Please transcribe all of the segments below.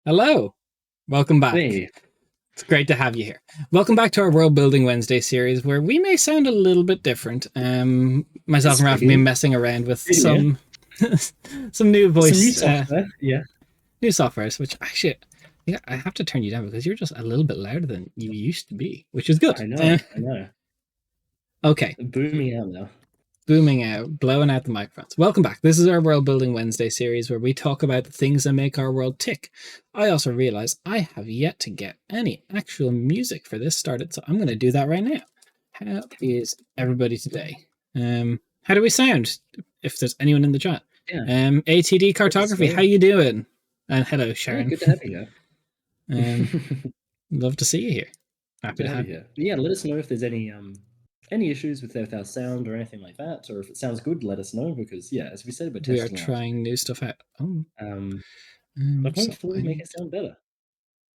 Hello. Welcome back. Hey, It's great to have you here. Welcome back to our World Building Wednesday series where we may sound a little bit different. Myself yes, and Ralph have been messing around with yeah. some new Some new voice, software, yeah. new softwares, which actually, yeah, I have to turn you down because you're just a little bit louder than you used to be, which is good. I know. Okay. Booming out now. Booming out, blowing out the microphones. Welcome back. This is our World Building Wednesday series where we talk about the things that make our world tick. I also realize I have yet to get any actual music for this started, so I'm going to do that right now. How is everybody today? How do we sound? If there's anyone in the chat. Yeah. ATD Cartography, how you doing? And hello, Sharon. Yeah, good to have you here. Love to see you here. Happy to have you here. Yeah, let us know if there's any issues with our sound or anything like that, or if it sounds good, let us know because as we said, we are trying new stuff out. But hopefully make it sound better.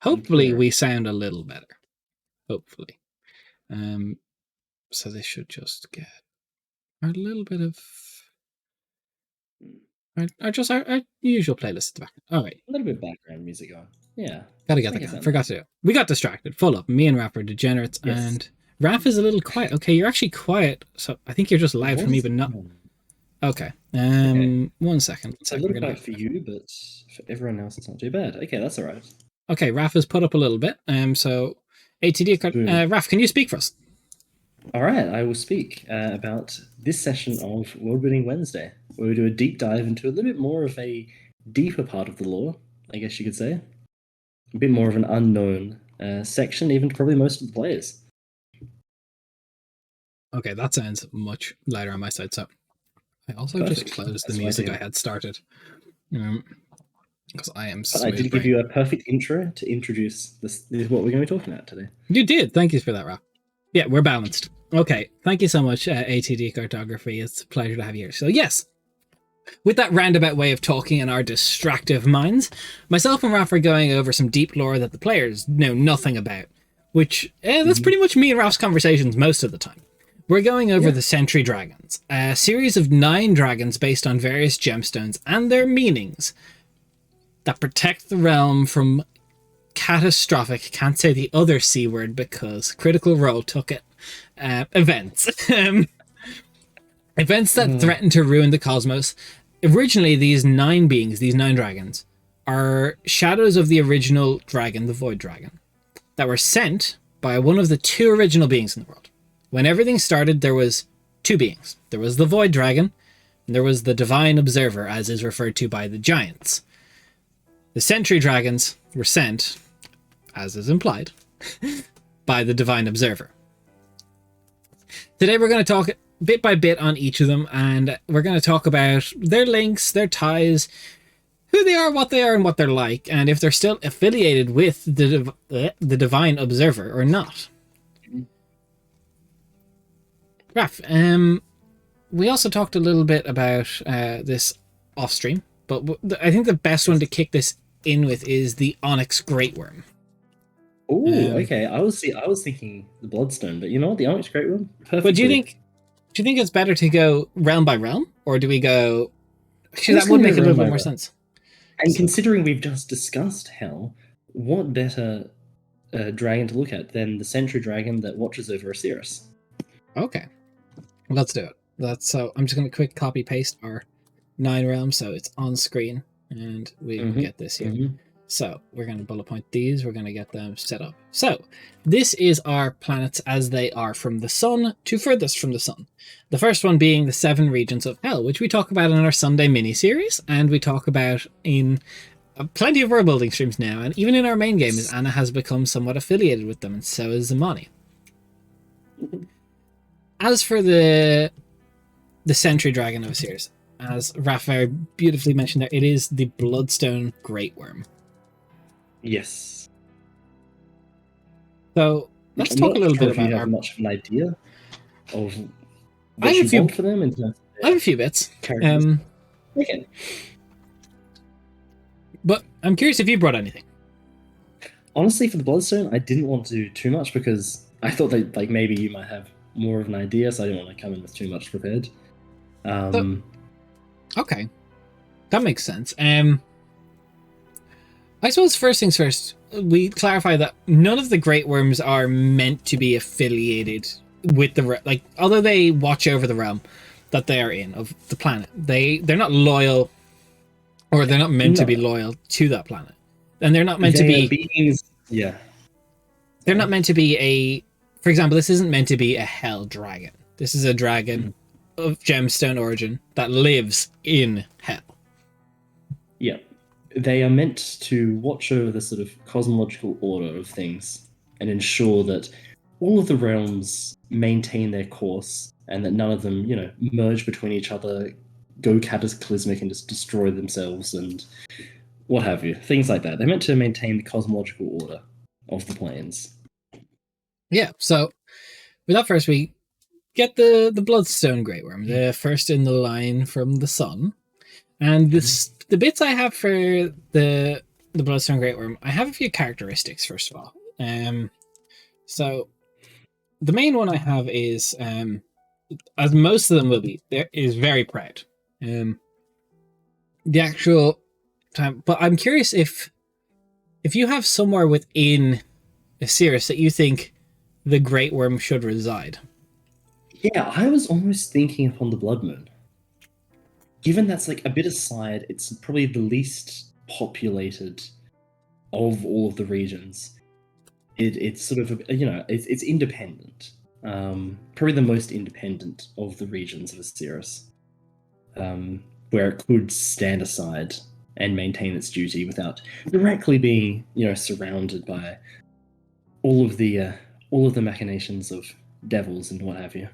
Hopefully we sound a little better. Hopefully. So they should just get a little bit of our usual playlist at the back. All right. A little bit of background music on. Yeah. Gotta get that going. Forgot to do it. We got distracted. Full up. Me and Raph are degenerates, and Raph is a little quiet. Okay, you're actually quiet, so I think you're just loud for me, but not. Okay. 1 second. It's a little quiet for you, but for everyone else, it's not too bad. Okay, that's all right. Okay, Raph has put up a little bit. So, ATD, Raph, can you speak for us? All right, I will speak about this session of Worldbuilding Wednesday, where we do a deep dive into a little bit more of a deeper part of the lore, I guess you could say. A bit more of an unknown section, even to probably most of the players. Okay, that sounds much louder on my side, so I also just closed the music I had started. Because I am But I did give you a perfect intro to introduce this is what we're going to be talking about today. You did. Thank you for that, Raph. Yeah, we're balanced. Okay, thank you so much, ATD Cartography. It's a pleasure to have you here. So yes, with that roundabout way of talking in our distractive minds, myself and Raph are going over some deep lore that the players know nothing about, which that's pretty much me and Ralph's conversations most of the time. We're going over the Sentry Dragons, a series of 9 dragons based on various gemstones and their meanings that protect the realm from catastrophic, can't say the other C word because Critical Role took it, events. Events that threaten to ruin the cosmos. Originally, these 9 beings, these 9 dragons, are shadows of the original dragon, the Void Dragon, that were sent by one of the 2 original beings in the world. When everything started, there was 2 beings. There was the Void Dragon, and there was the Divine Observer, as is referred to by the Giants. The Sentry Dragons were sent, as is implied, by the Divine Observer. Today we're going to talk bit by bit on each of them, and we're going to talk about their links, their ties, who they are, what they're like, and if they're still affiliated with the Divine Observer or not. Raph, we also talked a little bit about this off stream, but I think the best one to kick this in with is the Onyx Great Worm. Oh, okay. I was thinking the Bloodstone, but you know what? The Onyx Great Worm. Perfectly. But do you think it's better to go realm by realm, or do we go? Actually, that would make a little bit more sense. And considering we've just discussed hell, what better dragon to look at than the Sentry Dragon that watches over Osiris? Okay, let's do it. So I'm just going to quick copy paste our 9 realms so it's on screen, and we will get this here. So we're going to bullet point these. We're going to get them set up. So this is our planets as they are from the sun to furthest from the sun. The first one being the 7 regions of hell, which we talk about in our Sunday mini-series, and we talk about in plenty of world building streams now, and even in our main game, as Anna has become somewhat affiliated with them, and so is Zamani. As for the Sentry Dragon of Osiris, as Raph very beautifully mentioned there, it is the Bloodstone Great Worm. Yes. So let's talk a little bit about. You have much of an idea of what you want for them in terms of I have a few bits. Okay. But I'm curious if you brought anything. Honestly, for the Bloodstone, I didn't want to do too much because I thought that maybe you might have more of an idea, so I didn't want to come in with too much prepared. Okay, that makes sense. I suppose first things first, we clarify that none of the Great Worms are meant to be affiliated with like, although they watch over the realm that they are in of the planet, they're not loyal, or they're not meant to be No, loyal to that planet, and they're not meant to they are be. beings. Yeah, They're not sorry. meant to be a. For example, this isn't meant to be a hell dragon. This is a dragon Mhm. of gemstone origin that lives in hell. Yeah, they are meant to watch over the sort of cosmological order of things and ensure that all of the realms maintain their course and that none of them, merge between each other, go cataclysmic and just destroy themselves and what have you. Things like that. They're meant to maintain the cosmological order of the planes. Yeah. So with that first, we get the Bloodstone Great Worm, the first in the line from the sun. And this the bits I have for the Bloodstone Great Worm, I have a few characteristics first of all. So the main one I have is as most of them will be, there is very proud. The actual time, but I'm curious if you have somewhere within Osiris that you think the Great Worm should reside. Yeah, I was almost thinking upon the Blood Moon. Given that's like a bit aside, it's probably the least populated of all of the regions. It's sort of it's independent. Probably the most independent of the regions of Osiris, where it could stand aside and maintain its duty without directly being surrounded by all of the machinations of devils and what have you.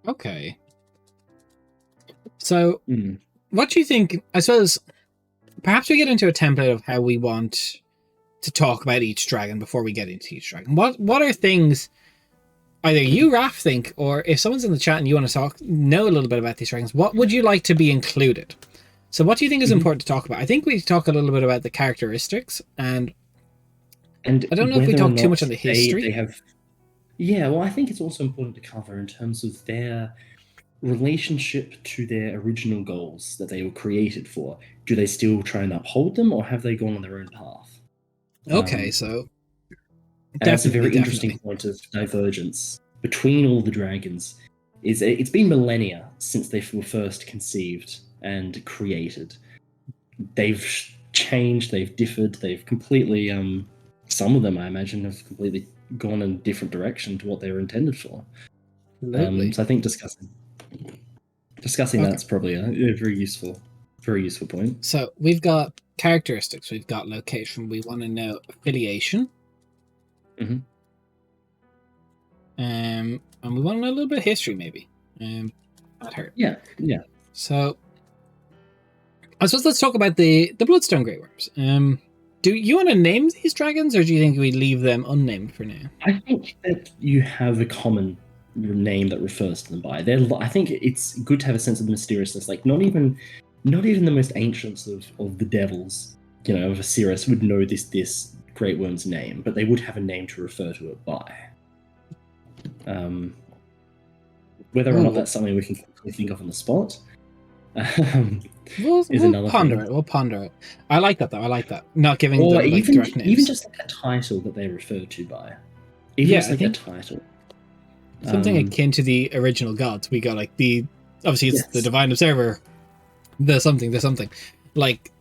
Okay. So, Mm. what do you think? I suppose perhaps we get into a template of how we want to talk about each dragon before we get into each dragon. What are things either you, Raph, think, or if someone's in the chat and you want to know a little bit about these dragons, what would you like to be included? So, what do you think is important to talk about? I think we talk a little bit about the characteristics, and I don't know if we whether or talk too not much on the history. they have. Yeah, well, I think it's also important to cover in terms of their relationship to their original goals that they were created for. Do they still try and uphold them, or have they gone on their own path? Okay, so And that's a definitely, very interesting definitely. point of divergence between all the dragons. It's been millennia since they were first conceived and created. They've changed, they've differed, they've completely. Some of them, I imagine, have completely gone in a different direction to what they were intended for. Absolutely. So I think discussing Okay. that's probably a very useful point. So we've got characteristics, we've got location, we want to know affiliation. Mhm. And we want to know a little bit of history, maybe. That hurt. Yeah. So I suppose let's talk about the Bloodstone Grey Worms. Do you want to name these dragons, or do you think we leave them unnamed for now? I think that you have a common name that refers to them by. I think it's good to have a sense of mysteriousness. Like not even the most ancients of the devils, of Osiris would know this Great Worm's name, but they would have a name to refer to it by. Whether or not that's something we can quickly think of on the spot. We'll Another ponder thing. it. We'll ponder it. I like that, though. I like that. Not giving Or them like direct names. even just like a title that they refer to by. Even Yeah, just like a title. Something akin to the original gods. We got like obviously it's the Divine Observer, the something, like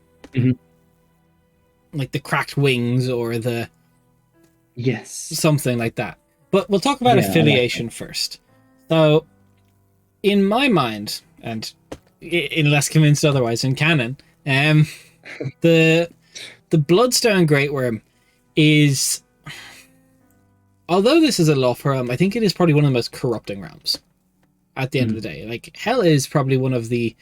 like the cracked wings or the something like that. But we'll talk about affiliation first. So, in my mind, and unless convinced otherwise in canon, the Bloodstone Great Worm is, although this is a lawful realm, I think it is probably one of the most corrupting realms. At the end of the day, like hell is probably one of the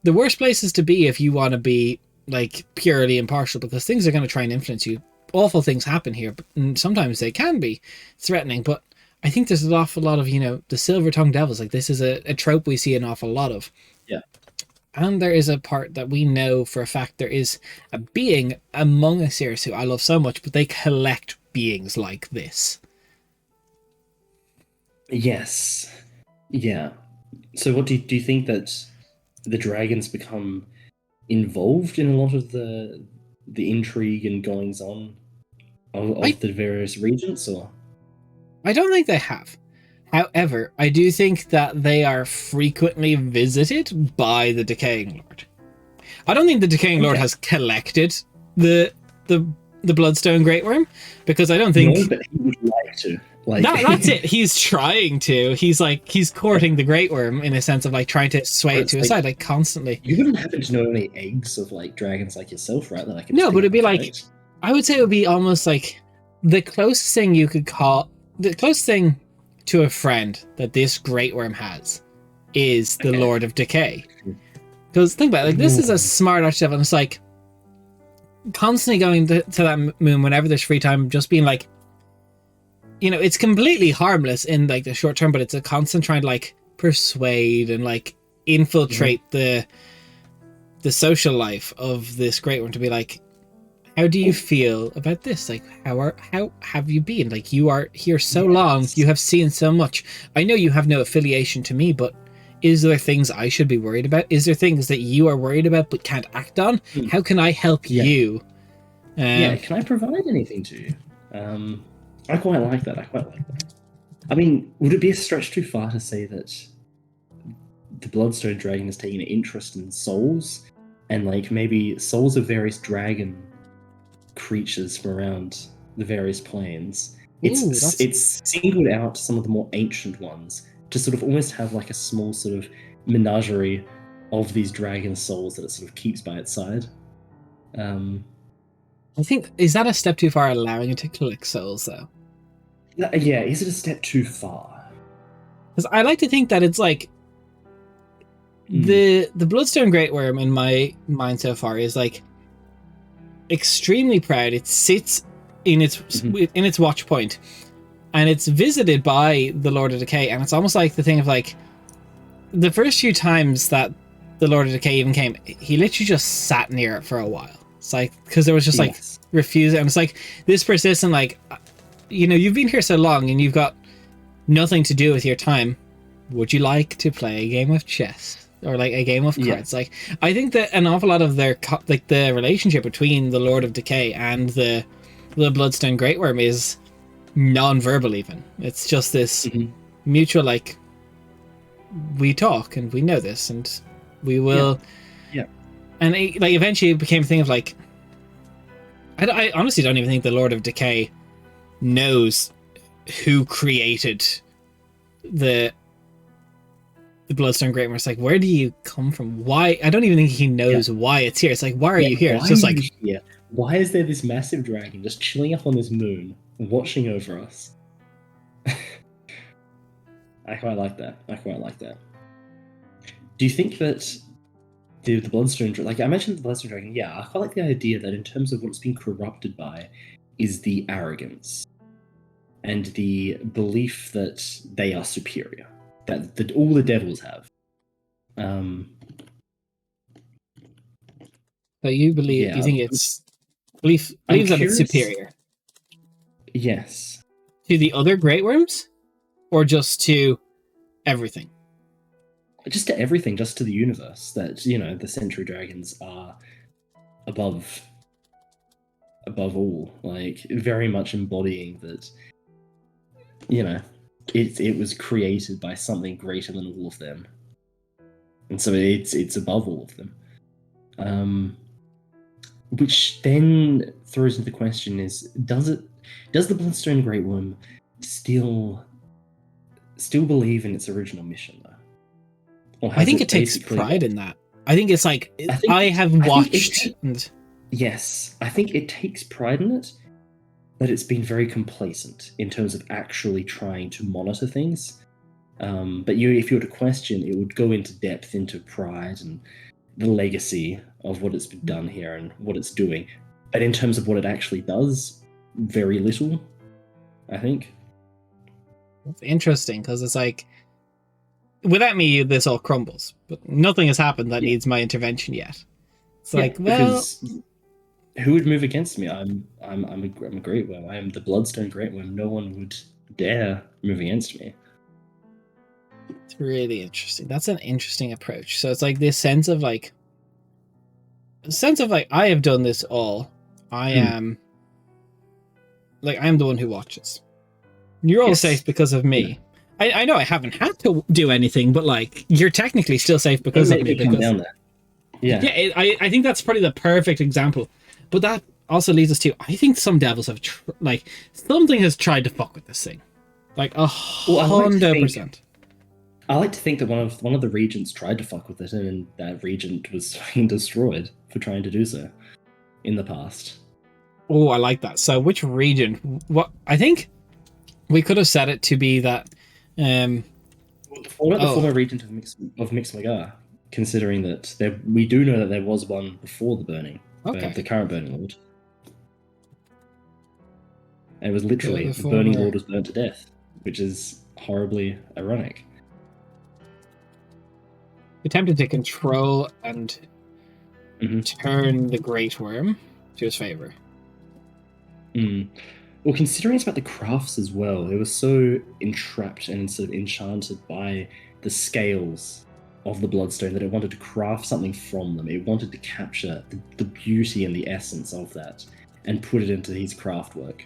worst places to be if you want to be like purely impartial, because things are going to try and influence you. Awful things happen here, but sometimes they can be threatening. But I think there's an awful lot of the silver-tongued devils. Like this is a trope we see an awful lot of. Yeah. And there is a part that we know for a fact there is a being among Osiris who I love so much, but they collect beings like this. Yes. Yeah. So what do you think that the dragons become involved in a lot of the intrigue and goings on of the various regions, or? I don't think they have. However, I do think that they are frequently visited by the Decaying Lord. I don't think the Decaying Lord has collected the Bloodstone Great Worm, because I don't think. No, but he would like to. Like That's it. He's trying to. He's courting the Great Worm in a sense of like trying to sway it to his side, like constantly. You wouldn't happen to know any eggs of like dragons like yourself, right? That I can. No, but it'd be like, I would say it would be almost like the closest thing you could call the closest thing to a friend that this Great Worm has is the Lord of Decay. Because think about it, like this is a smart archetype, and it's like constantly going to that moon whenever there's free time, just being like, you know, it's completely harmless in like the short term, but it's a constant trying to like persuade and like infiltrate the social life of this Great One to be like, how do you feel about this? Like, how have you been? Like, you are here so long, you have seen so much. I know you have no affiliation to me, but is there things I should be worried about? Is there things that you are worried about but can't act on? How can I help you? Can I provide anything to you? I quite like that. I mean, would it be a stretch too far to say that the Bloodstone Dragon has taken an interest in souls, and like maybe souls of various dragon creatures from around the various planes? It's singled out some of the more ancient ones to sort of almost have like a small sort of menagerie of these dragon souls that it sort of keeps by its side. I think, is that a step too far, allowing it to collect souls though? Yeah, is it a step too far? Because I like to think that it's like the Bloodstone Great Worm in my mind so far is like extremely proud. It sits in its watch point, and it's visited by the Lord of Decay, and it's almost like the thing of like the first few times that the Lord of Decay even came, he literally just sat near it for a while. It's like, because there was just like refusing, and it's like this persistent like, you know, you've been here so long and you've got nothing to do with your time. Would you like to play a game of chess or like a game of cards? Like, I think that an awful lot of their like the relationship between the Lord of Decay and the Bloodstone Great Worm is non-verbal. Even it's just this mutual like, we talk and we know this and we will. And it, like, eventually it became a thing of like, I honestly don't even think the Lord of Decay knows who created the Bloodstone Great Worm. It's like, where do you come from? Why? I don't even think he knows why it's here. It's like, why are you here? It's just like, why is there this massive dragon just chilling up on this moon, watching over us? I quite like that. Do you think that the Bloodstone Dragon, like I mentioned the Bloodstone Dragon, I quite like the idea that in terms of what it's been corrupted by is the arrogance and the belief that they are superior, that all the devils have. So you believe? You think it's believes that it's superior? Yes. To the other Great Worms, or just to everything? Just to everything, just to the universe. That, you know, the Sentry Dragons are above all, like very much embodying that, you know, it was created by something greater than all of them, and so it's above all of them. Which then throws into the question is, does the Bloodstone Great Worm still believe in its original mission though? I think it takes pride in that. I think it's like, I have watched. Yes, I think it takes pride in it, but it's been very complacent in terms of actually trying to monitor things. But if you were to question, it would go into depth into pride and the legacy of what it's been done here and what it's doing. But in terms of what it actually does, very little, I think. It's interesting, because it's like, without me, this all crumbles. But nothing has happened that needs my intervention yet. It's like, well, who would move against me? I'm a Great Worm. I am the Bloodstone Great Worm. No one would dare move against me. It's really interesting. That's an interesting approach. So it's like this sense of like, I have done this all. I am the one who watches. You're all safe because of me. Yeah. I know I haven't had to do anything, but like you're technically still safe because of me. Come down there. Yeah. Yeah, I think that's probably the perfect example. But that also leads us to, I think some devils have something has tried to fuck with this thing, like 100%. I like to think that one of the regents tried to fuck with it, and that regent was fucking destroyed for trying to do so in the past. Oh, I like that. So, which regent? What I think we could have set it to be that. What about the former regent of Mixmagar? Considering that we do know that there was one before the burning, the current burning lord. And it was literally the burning lord was burnt to death, which is horribly ironic. Attempted to control and turn the Great Worm to his favor. Well, considering it's about the crafts as well, it was so entrapped and sort of enchanted by the scales of the Bloodstone that it wanted to craft something from them. It wanted to capture the beauty and the essence of that and put it into his craft work.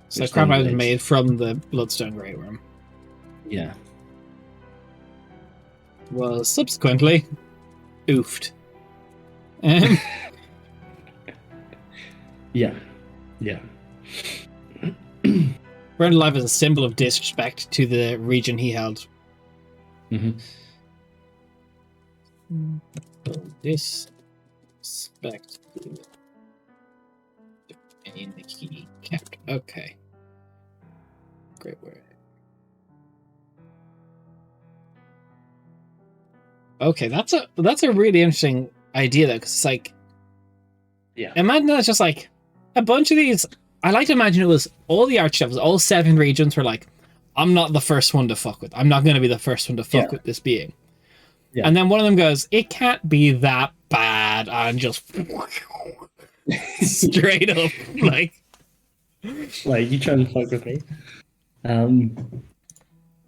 So craft was made from the Bloodstone Great Worm. Yeah. Was subsequently oofed. Yeah. Burned alive as a symbol of disrespect to the region he held. Disrespect in the key kept. Okay. Great word. Okay, that's a really interesting idea though, because it's like, imagine that's just like a bunch of these. I like to imagine it was all the archdevils, all 7 regions were like, I'm not the first one to fuck with. I'm not going to be the first one to fuck with this being. Yeah. And then one of them goes, it can't be that bad, and just straight up like you trying to fuck with me?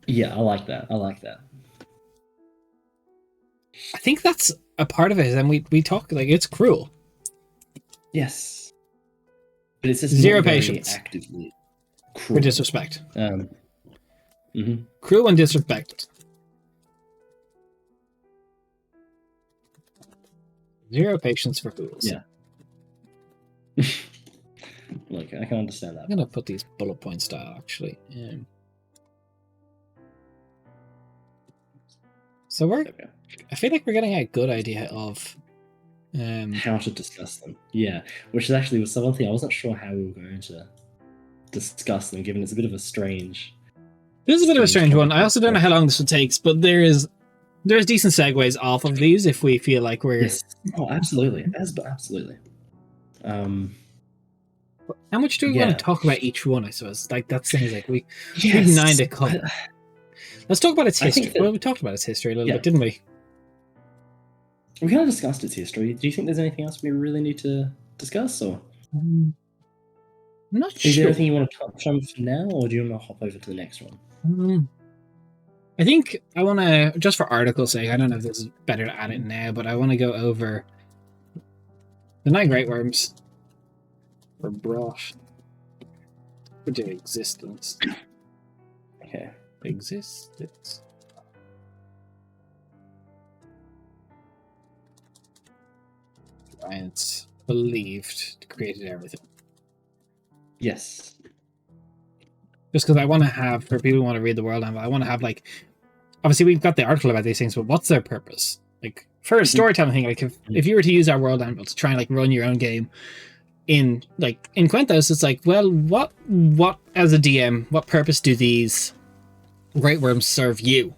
Yeah, I like that. I think that's a part of it, and we talk like it's cruel. Yes. But it's just zero patience. Actively cruel. For disrespect. Cruel and disrespect. Zero patience for fools. Yeah. Look, I can understand that. I'm gonna put these bullet point style actually. So I feel like we're getting a good idea of how to discuss them. Yeah, which is actually was one thing I wasn't sure how we were going to discuss them, given it's a bit of a strange. This is a bit of a strange one. I also don't know how long this would take, but there's decent segues off of these if we feel like we're. Yes. Oh, absolutely. Absolutely. How much do we want to talk about each one? I suppose like that's things like we've 9 to cover. Let's talk about its history. Well, we talked about its history a little bit, didn't we? We kind of discussed its history. Do you think there's anything else we really need to discuss, or? I'm not sure. Is there anything you want to touch on for now, or do you want to hop over to the next one? I think I want to, just for article's sake, I don't know if this is better to add it now, but I want to go over the 9 Great Worms were brought into existence. Okay. Existence. Giants believed created everything. Yes. Just because I want to have, for people who want to read the world, I want to have like, obviously we've got the article about these things, but what's their purpose? Like for a storytelling thing, like if you were to use our world anvil to try and like run your own game in Quentos, it's like, well, what as a DM, what purpose do these Great Worms serve you?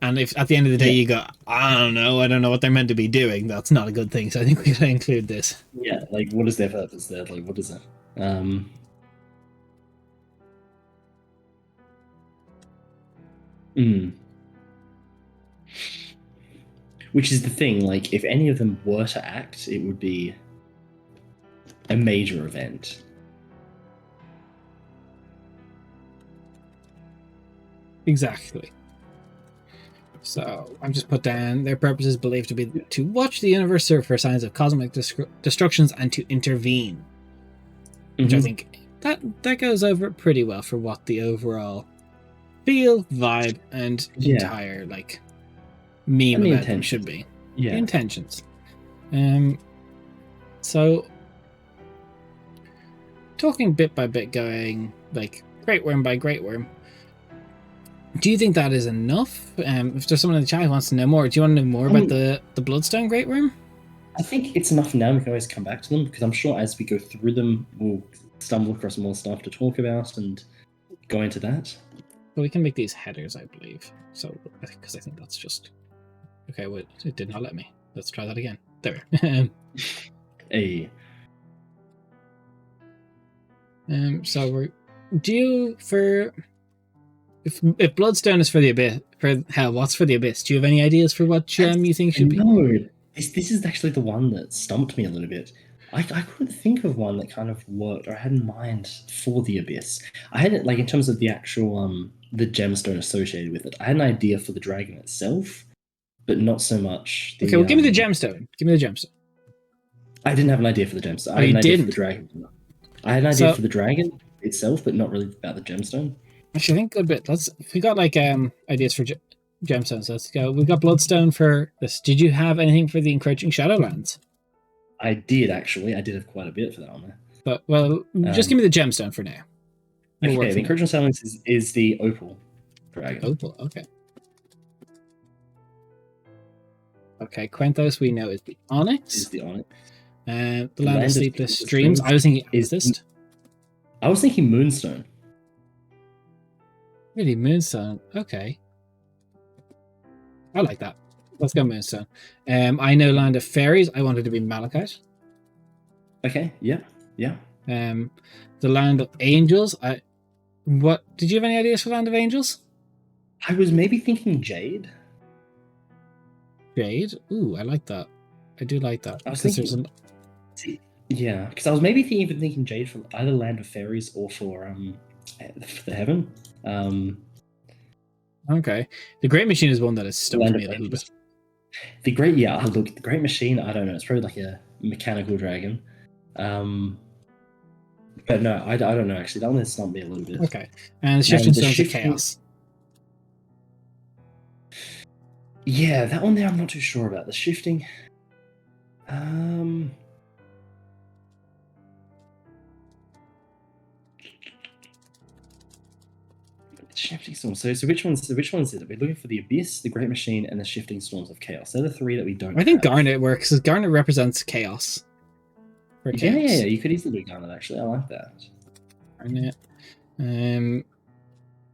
And if at the end of the day you go, I don't know what they're meant to be doing, that's not a good thing. So I think we gotta include this. Yeah, like what is their purpose there? Like what is it? Which is the thing, like if any of them were to act, it would be a major event. Exactly. So I'm just put down. Their purpose is believed to be to watch the universe, search for signs of cosmic destructions, and to intervene. Which I think that goes over pretty well for what the overall feel, vibe, and entire like meme about them should be. Yeah. The intentions. So talking bit by bit, going like Great Worm by Great Worm. Do you think that is enough? If there's someone in the chat who wants to know more, do you want to know more about the Bloodstone Great Worm? I think it's enough now. We can always come back to them, because I'm sure as we go through them, we'll stumble across more stuff to talk about and go into that. Well, we can make these headers, I believe. So, because I think that's just... Okay, wait, it did not let me. Let's try that again. There. Hey. So we're due for... If Bloodstone is for the Abyss, for hell, what's for the Abyss? Do you have any ideas for what you think should be? No, this is actually the one that stumped me a little bit. I couldn't think of one that kind of worked, or I had in mind for the Abyss. I had it like in terms of the actual the gemstone associated with it. I had an idea for the dragon itself, but not so much. Okay, well, give me the gemstone. Give me the gemstone. I didn't have an idea for the gemstone. I had an idea for the dragon. I had an idea for the dragon itself, but not really about the gemstone. Actually, I think a bit. We got like ideas for gemstones. Let's go. We got Bloodstone for this. Did you have anything for the Encroaching Shadowlands? I did actually. I did have quite a bit for that one. But well, just give me the gemstone for now. Okay, the Encroaching Shadowlands is the opal dragon. Opal, okay. Okay, Quenthos we know is the Onyx. Is the Onyx. The Land of Sleepless Dreams. I was thinking Amethyst. I was thinking Moonstone. Really, Moonstone. Okay. I like that. Let's go Moonstone. I know Land of Fairies. I wanted to be Malachite. Okay, yeah. The Land of Angels. What did you have any ideas for Land of Angels? I was maybe thinking Jade. Jade? Ooh, I like that. I do like that. I was thinking, yeah, because I was maybe even thinking Jade for either Land of Fairies or for the Heaven. Okay. The Great Machine is one that has stumped me a little bit. The Great Machine, I don't know. It's probably like a mechanical dragon. But no, I don't know, actually. That one has stumped me a little bit. Okay. And the Shifting Stones of Chaos. Yeah, that one there I'm not too sure about. The Shifting... Shifting Storms. So which ones is it? We're looking for the Abyss, the Great Machine, and the Shifting Storms of Chaos. They're the three that we don't. I think Garnet works, because Garnet represents chaos. Yeah. You could easily do Garnet, actually. I like that. Garnet.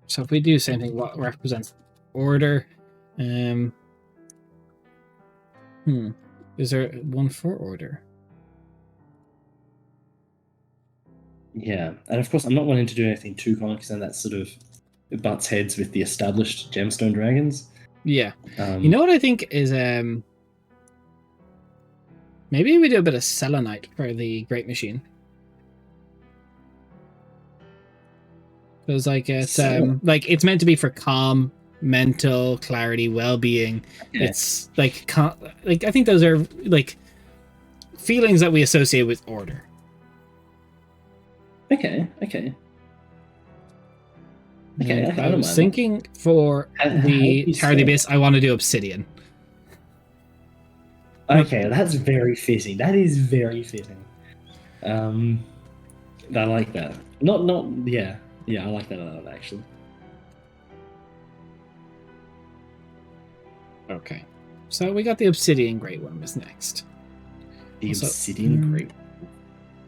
So if we do the same thing, what represents order? Is there one for order? Yeah, and of course I'm not wanting to do anything too common, because then that sort of butts heads with the established gemstone dragons. Yeah. You know what I think is maybe we do a bit of selenite for the Great Machine. Because like it's it's meant to be for calm, mental clarity, well-being. Yeah. It's like I think those are like feelings that we associate with order. Okay. I was thinking for the Tower of the Abyss, I want to do Obsidian. Okay, that's very fitting. That is very fitting. I like that. Yeah, I like that a lot, actually. Okay. So we got the Obsidian Great Worm is next. Obsidian Great Worm.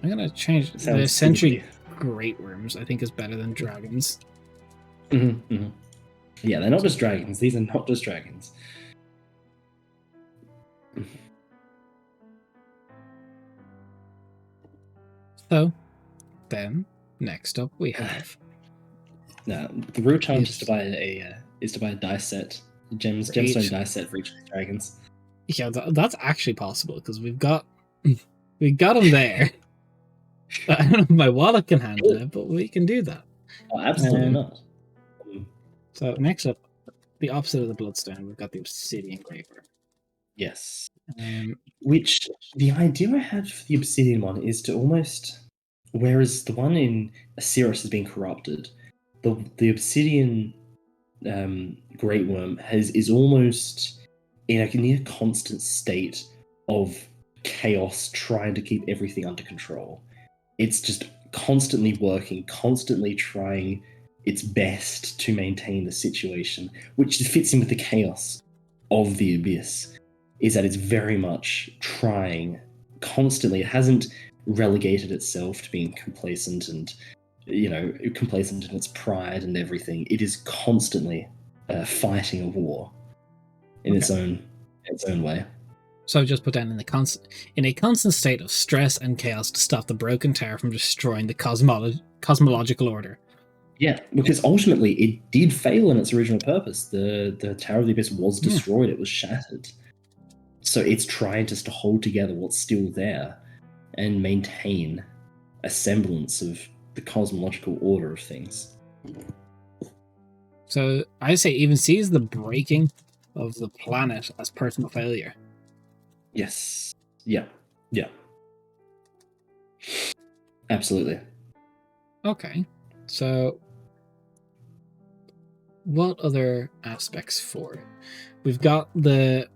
I'm going to change the Sentry Great Worms, I think, is better than dragons. Mm-hmm. Yeah, they're not just dragons. These are not just dragons. So, then, next up we have... Now, the real challenge is to buy a dice set, gemstone dice set for each of the dragons. Yeah, that's actually possible, because we've got them there. I don't know if my wallet can handle it, but we can do that. Oh, absolutely not. So next up, the opposite of the Bloodstone, we've got the Obsidian Graver. Yes. Um, Which the idea I had for the Obsidian one is to almost, whereas the one in Osiris has been corrupted, the Obsidian Great Worm is almost in a near constant state of chaos, trying to keep everything under control. It's just constantly working, constantly trying its best to maintain the situation, which fits in with the chaos of the Abyss. Is that it's very much trying constantly. It hasn't relegated itself to being complacent and, complacent in its pride and everything. It is constantly fighting a war in its own way. So just put down in a constant state of stress and chaos to stop the broken tower from destroying the cosmological order. Yeah, because ultimately it did fail in its original purpose. The Tower of the Abyss was destroyed. It was shattered. So it's trying just to hold together what's still there and maintain a semblance of the cosmological order of things. So I say even sees the breaking of the planet as personal failure. Yes. Yeah. Yeah. Absolutely. Okay. So what other aspects for it? We've got the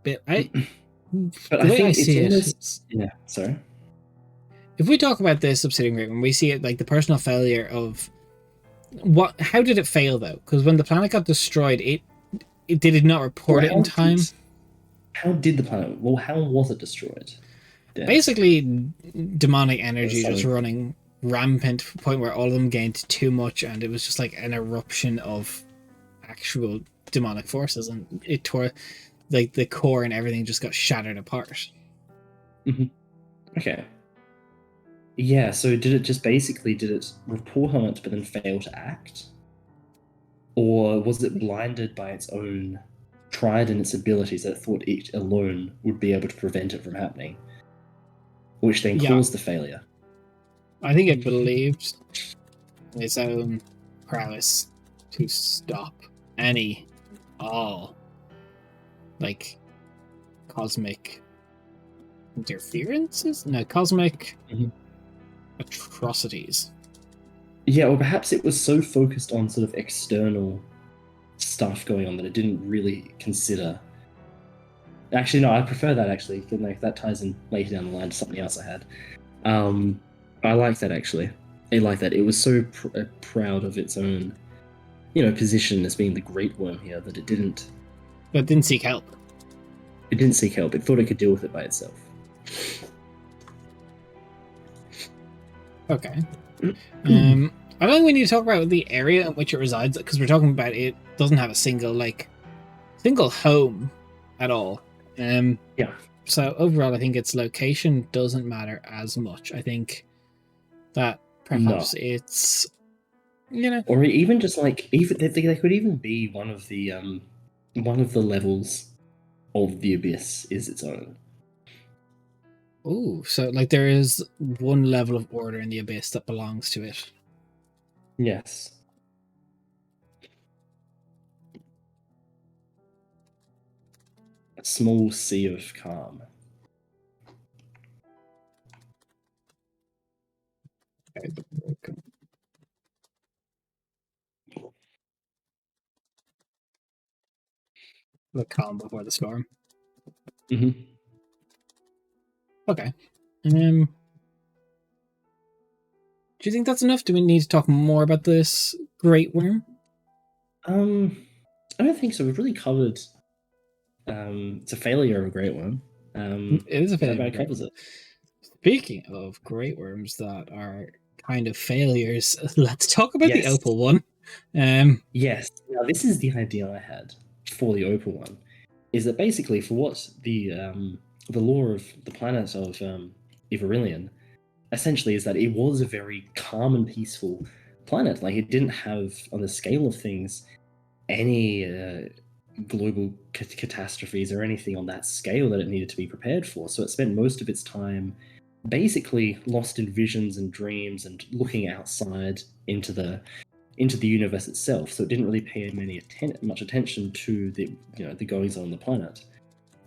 bit but I think I see it. Yeah, sorry. If we talk about this Obsidian Great Worm, we see it like the personal failure of how did it fail though? Because when the planet got destroyed, it did it not report it in time? How did the planet? Well, how was it destroyed? Yeah. Basically, demonic energy just running rampant to the point where all of them gained too much, and it was just like an eruption of actual demonic forces, and it tore like the core and everything just got shattered apart. Mm-hmm. Okay. Yeah, so did it report on it but then fail to act? Or was it blinded by its own pride in its abilities that thought it alone would be able to prevent it from happening? Which then caused the failure? I think it believed its own prowess to stop all like cosmic interferences? No, cosmic atrocities. Yeah, or perhaps it was so focused on sort of external stuff going on that it didn't really consider. Actually, no, I prefer that actually. That ties in later down the line to something else I had. I like that actually. I like that. It was so proud of its own, position as being the Great Worm here that it didn't. But it didn't seek help. It didn't seek help. It thought it could deal with it by itself. Okay. I don't think we need to talk about the area in which it resides, because we're talking about it doesn't have a single home at all. Yeah. So overall, I think its location doesn't matter as much. I think that perhaps it's, or even just even they could even be one of the levels of the Abyss is its own. Oh, so there is one level of order in the Abyss that belongs to it. Yes. A small sea of calm. The calm before the storm. Mm-hmm. Okay. Do you think that's enough? Do we need to talk more about this Great Worm? I don't think so. We've really covered. It's a failure of a Great Worm. It is a failure. That covers it. Speaking of Great Worms that are kind of failures, let's talk about the Opal one. Yes. Now this is the idea I had for the Opal one, is that basically for what the lore of the planet of Iverillion essentially is that it was a very calm and peaceful planet. Like it didn't have, on the scale of things, any global catastrophes or anything on that scale that it needed to be prepared for. So it spent most of its time basically lost in visions and dreams and looking outside into the into the universe itself, so it didn't really pay much attention to the the goings on the planet.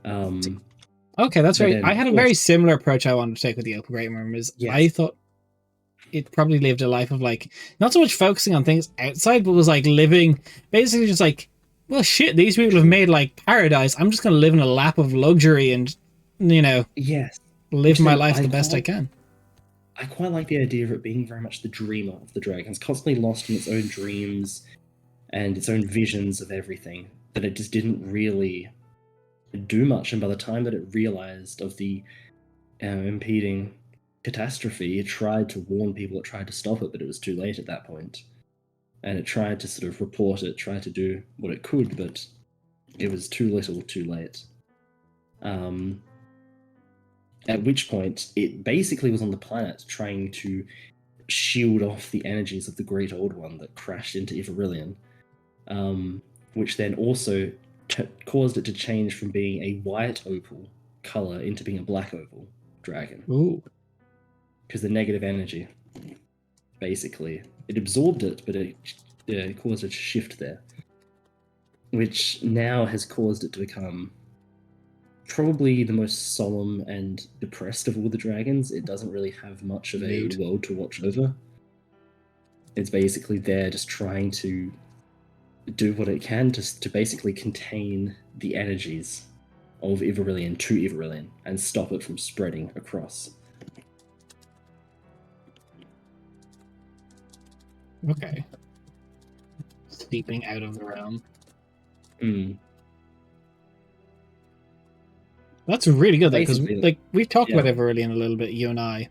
Okay, that's but right. then, I had a of course- very similar approach I wanted to take with the Open Great Worm. Is Yes. I thought it probably lived a life of like not so much focusing on things outside, but was like living basically just like, well, shit, these people have made like paradise. I'm just gonna live in a lap of luxury and Yes, live Which my then life I the best I quite- can. I quite like the idea of it being very much the dreamer of the dragons, constantly lost in its own dreams and its own visions of everything, that it just didn't really do much. And by the time that it realized of the impeding catastrophe, it tried to warn people, it tried to stop it, but it was too late at that point. And it tried to sort of report it, tried to do what it could, but it was too little, too late. At which point, it basically was on the planet trying to shield off the energies of the Great Old One that crashed into Ivarillion, which then also caused it to change from being a white opal color into being a black opal dragon. Ooh. Because the negative energy, basically, it absorbed it, but it caused it to shift there, which now has caused it to become probably the most solemn and depressed of all the dragons. It doesn't really have much of a world to watch over. It's basically there just trying to do what it can to basically contain the energies of Ivarillion to Ivarillion and stop it from spreading across. Okay. Sleeping out of the realm. That's really good, though, because like we've talked about Ivarillion a little bit, you and I,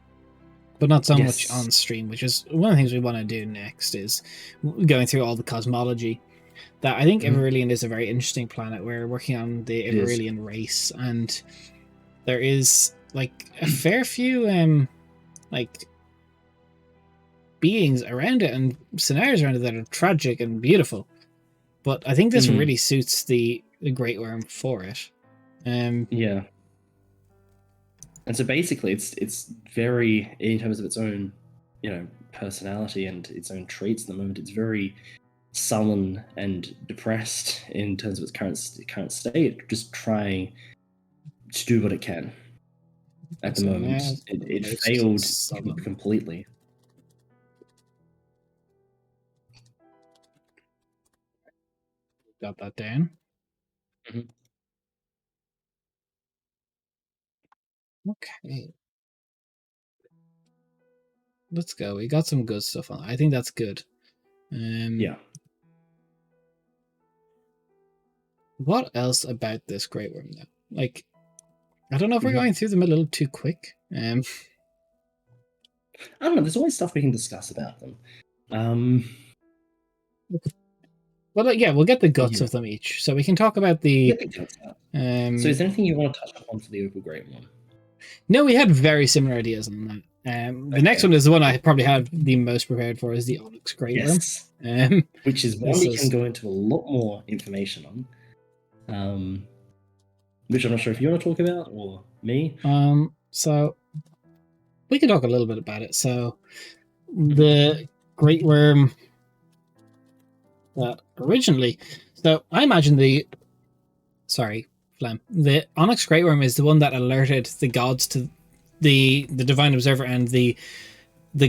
but not so much on stream, which is one of the things we want to do next is going through all the cosmology. That I think Ivarillion is a very interesting planet. We're working on the Ivarillion race, and there is like a fair few like beings around it and scenarios around it that are tragic and beautiful. But I think this really suits the Great Worm for it. Yeah. And so basically it's very, in terms of its own, personality and its own traits at the moment, it's very sullen and depressed in terms of its current state, just trying to do what it can. At the moment, it failed completely. Got that down. Okay. Let's go. We got some good stuff on. I think that's good. Yeah. What else about this Great Worm though? Like, I don't know if we're going through them a little too quick. I don't know. There's always stuff we can discuss about them. Well, we'll get the guts of them each, so we can talk about the. So, is there anything you want to touch upon for the Opal Great One? No, we had very similar ideas on that. The next one is the one I probably had the most prepared for, is the Onyx Great Worm. Which is one we can go into a lot more information on. Which I'm not sure if you want to talk about or me. So we can talk a little bit about it. So the Great Worm that originally, so I imagine the Onyx Great Worm is the one that alerted the gods to the Divine Observer and the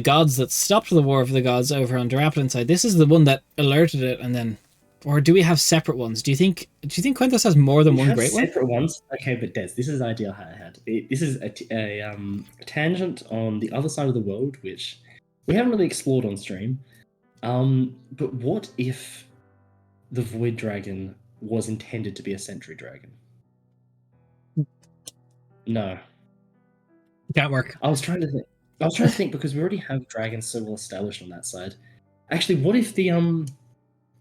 gods that stopped the War of the Gods over on Daraplin side. This is the one that alerted it, and then, or do we have separate ones? Do you think Quintos has more than one Great Worm? Separate ones. Okay, but Des, this is the idea I had. This is a tangent on the other side of the world, which we haven't really explored on stream. But what if the Void Dragon was intended to be a Sentry Dragon? No. Can't work. I was trying to think because we already have dragons so well established on that side. Actually, what if the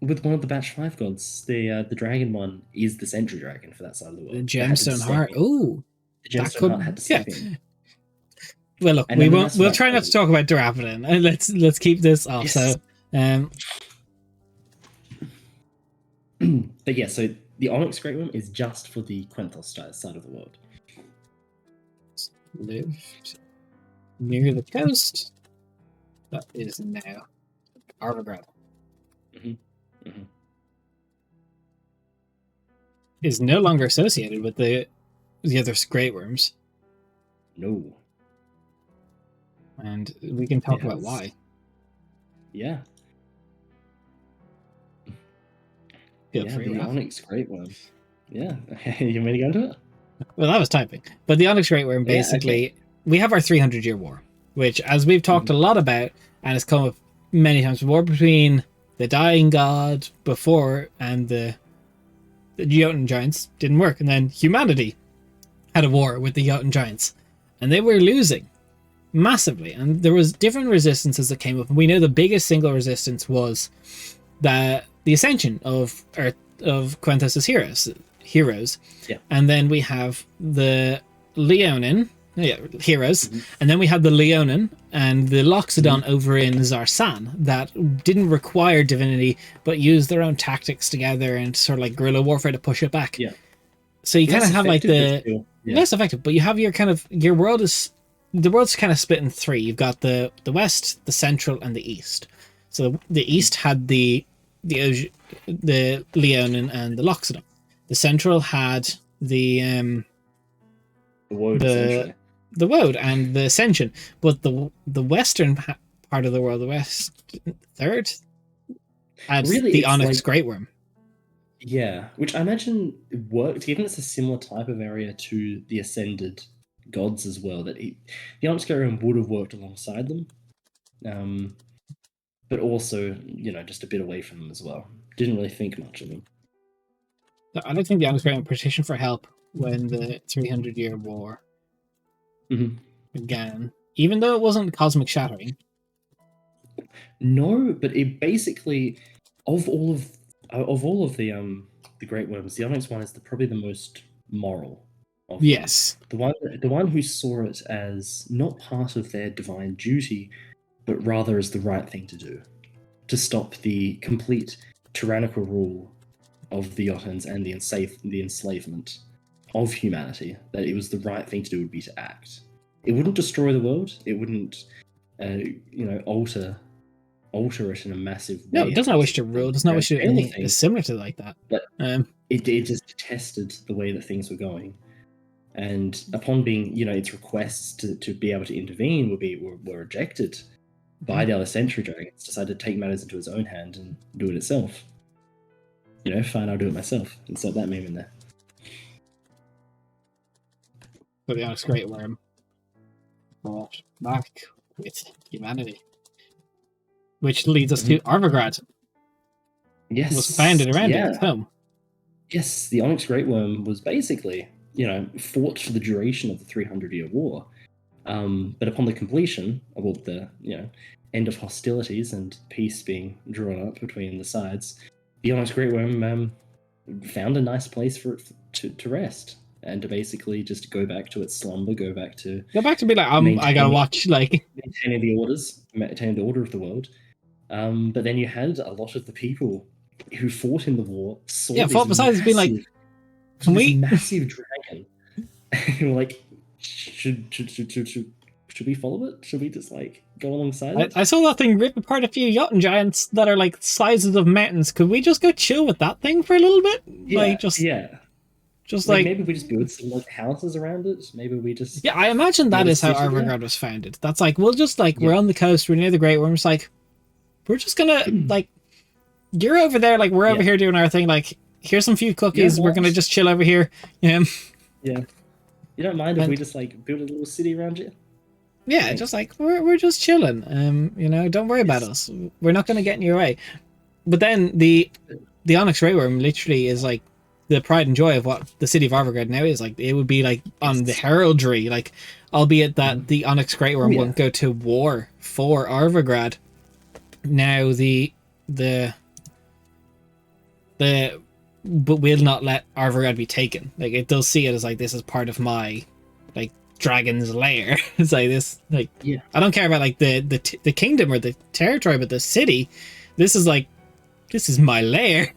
with one of the Batch 5 gods, the dragon one is the Sentry Dragon for that side of the world? The Gemstone Heart. Ooh. The Gemstone Heart had to step in. Well, look, we'll try not to talk about Daraplin. Let's keep this off. Yes. So but yeah, so the Onyx Great Worm is just for the Quenthos side of the world. Lived near the coast. That is now Arvagrad. Mhm. is no longer associated with the other great worms, No. and we can talk about why. Yeah. Feel Yeah, free, the Ralph. Onyx Great Worm. Yeah. You want me to go into it? Well, I was typing. But the Onyx Great Worm, Yeah, basically, okay. we have our 300-year war, which, as we've talked a lot about, and it's come up many times, war between the Dying God before and the Jotun Giants didn't work. And then humanity had a war with the Jotun Giants. And they were losing massively. And there was different resistances that came up. And we know the biggest single resistance was the ascension of Quenthos's heroes. Yeah. And then we have the Leonin heroes, and then we have the Leonin and the Loxodon over in Zarsan that didn't require divinity but used their own tactics together and sort of like guerrilla warfare to push it back. Yeah. So you kind of have like the Yeah. less effective, but you have your world's kind of split in three. You've got the west, the central, and the east. So the east had the Leonin and the Loxodon. The central had the Woad, essentially. the Woad and the Ascension, but the western part of the world, the west third, had Really, the it's Onyx like- Great Worm. Yeah, which I imagine worked, given it's a similar type of area to the Ascended gods as well, that the Onyx Great Worm would have worked alongside them, but also, just a bit away from them as well. Didn't really think much of them. I don't think the Onyx Great Worm petitioned for help when the 300-year war began, even though it wasn't cosmic shattering. No, but it basically, of all of the Great Worms, the Onyx one is probably the most moral of them. Yes. The one who saw it as not part of their divine duty, but rather as the right thing to do, to stop the complete tyrannical rule of the Jotuns and the enslavement of humanity. That it was the right thing to do would be to act. It wouldn't destroy the world. It wouldn't, alter it in a massive way. No, it does not wish to rule. It does not wish to do anything similar to like that. But it just tested the way that things were going. And upon being, its requests to be able to intervene were rejected by the other Sentry Dragons, decided to take matters into its own hand and do it itself. Fine, I'll do it myself. Insert that meme in there. So the Onyx Great Worm brought back with humanity. Which leads us to Arvagrad. Yes. Was founded around its home. Yes, the Onyx Great Worm was basically, fought for the duration of the 300-year war. But upon the completion of all the, end of hostilities and peace being drawn up between the sides, the Onyx Great Worm found a nice place for it to rest and to basically just go back to its slumber, go back to be like, I gotta watch, like maintaining the order of the world. But then you had a lot of the people who fought in the war fought besides being like, can we massive dragon? Like, should we follow it? Should we just go alongside it? I saw that thing rip apart a few Jotun giants that are like sizes of mountains. Could we just go chill with that thing for a little bit? Yeah, just maybe we just build some houses around it. Maybe we just I imagine that is how Arvagrad was founded. That's we'll just we're on the coast, we're near the Great Worms. We're just gonna you're over there, we're over here doing our thing. Here's some few cookies. We're gonna just chill over here. Yeah. You don't mind if we just build a little city around you? Yeah, just we're just chilling. Don't worry about us. We're not gonna get in your way. But then the Onyx Great Worm literally is the pride and joy of what the city of Arvagrad now is. It would be on the heraldry, albeit that the Onyx Great Worm won't go to war for Arvagrad. Now but we'll not let Arvagrad be taken. It does see it as this is part of my dragon's lair. It's this I don't care about the kingdom or the territory, but the city. This is my lair.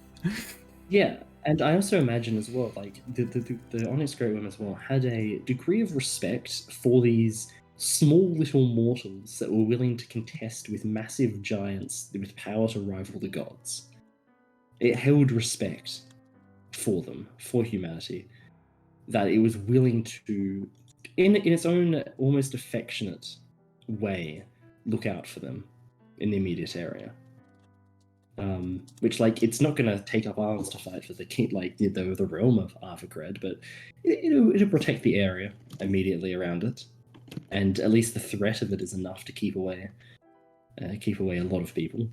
Yeah, and I also imagine as well the Onyx Great Worm as well had a degree of respect for these small little mortals that were willing to contest with massive giants with power to rival the gods. it held respect for them, for humanity, that it was willing to, in its own almost affectionate way, look out for them in the immediate area. Which, like, it's not going to take up arms to fight for the king, like the realm of Arthagred, but it'll protect the area immediately around it, and at least the threat of it is enough to keep away a lot of people.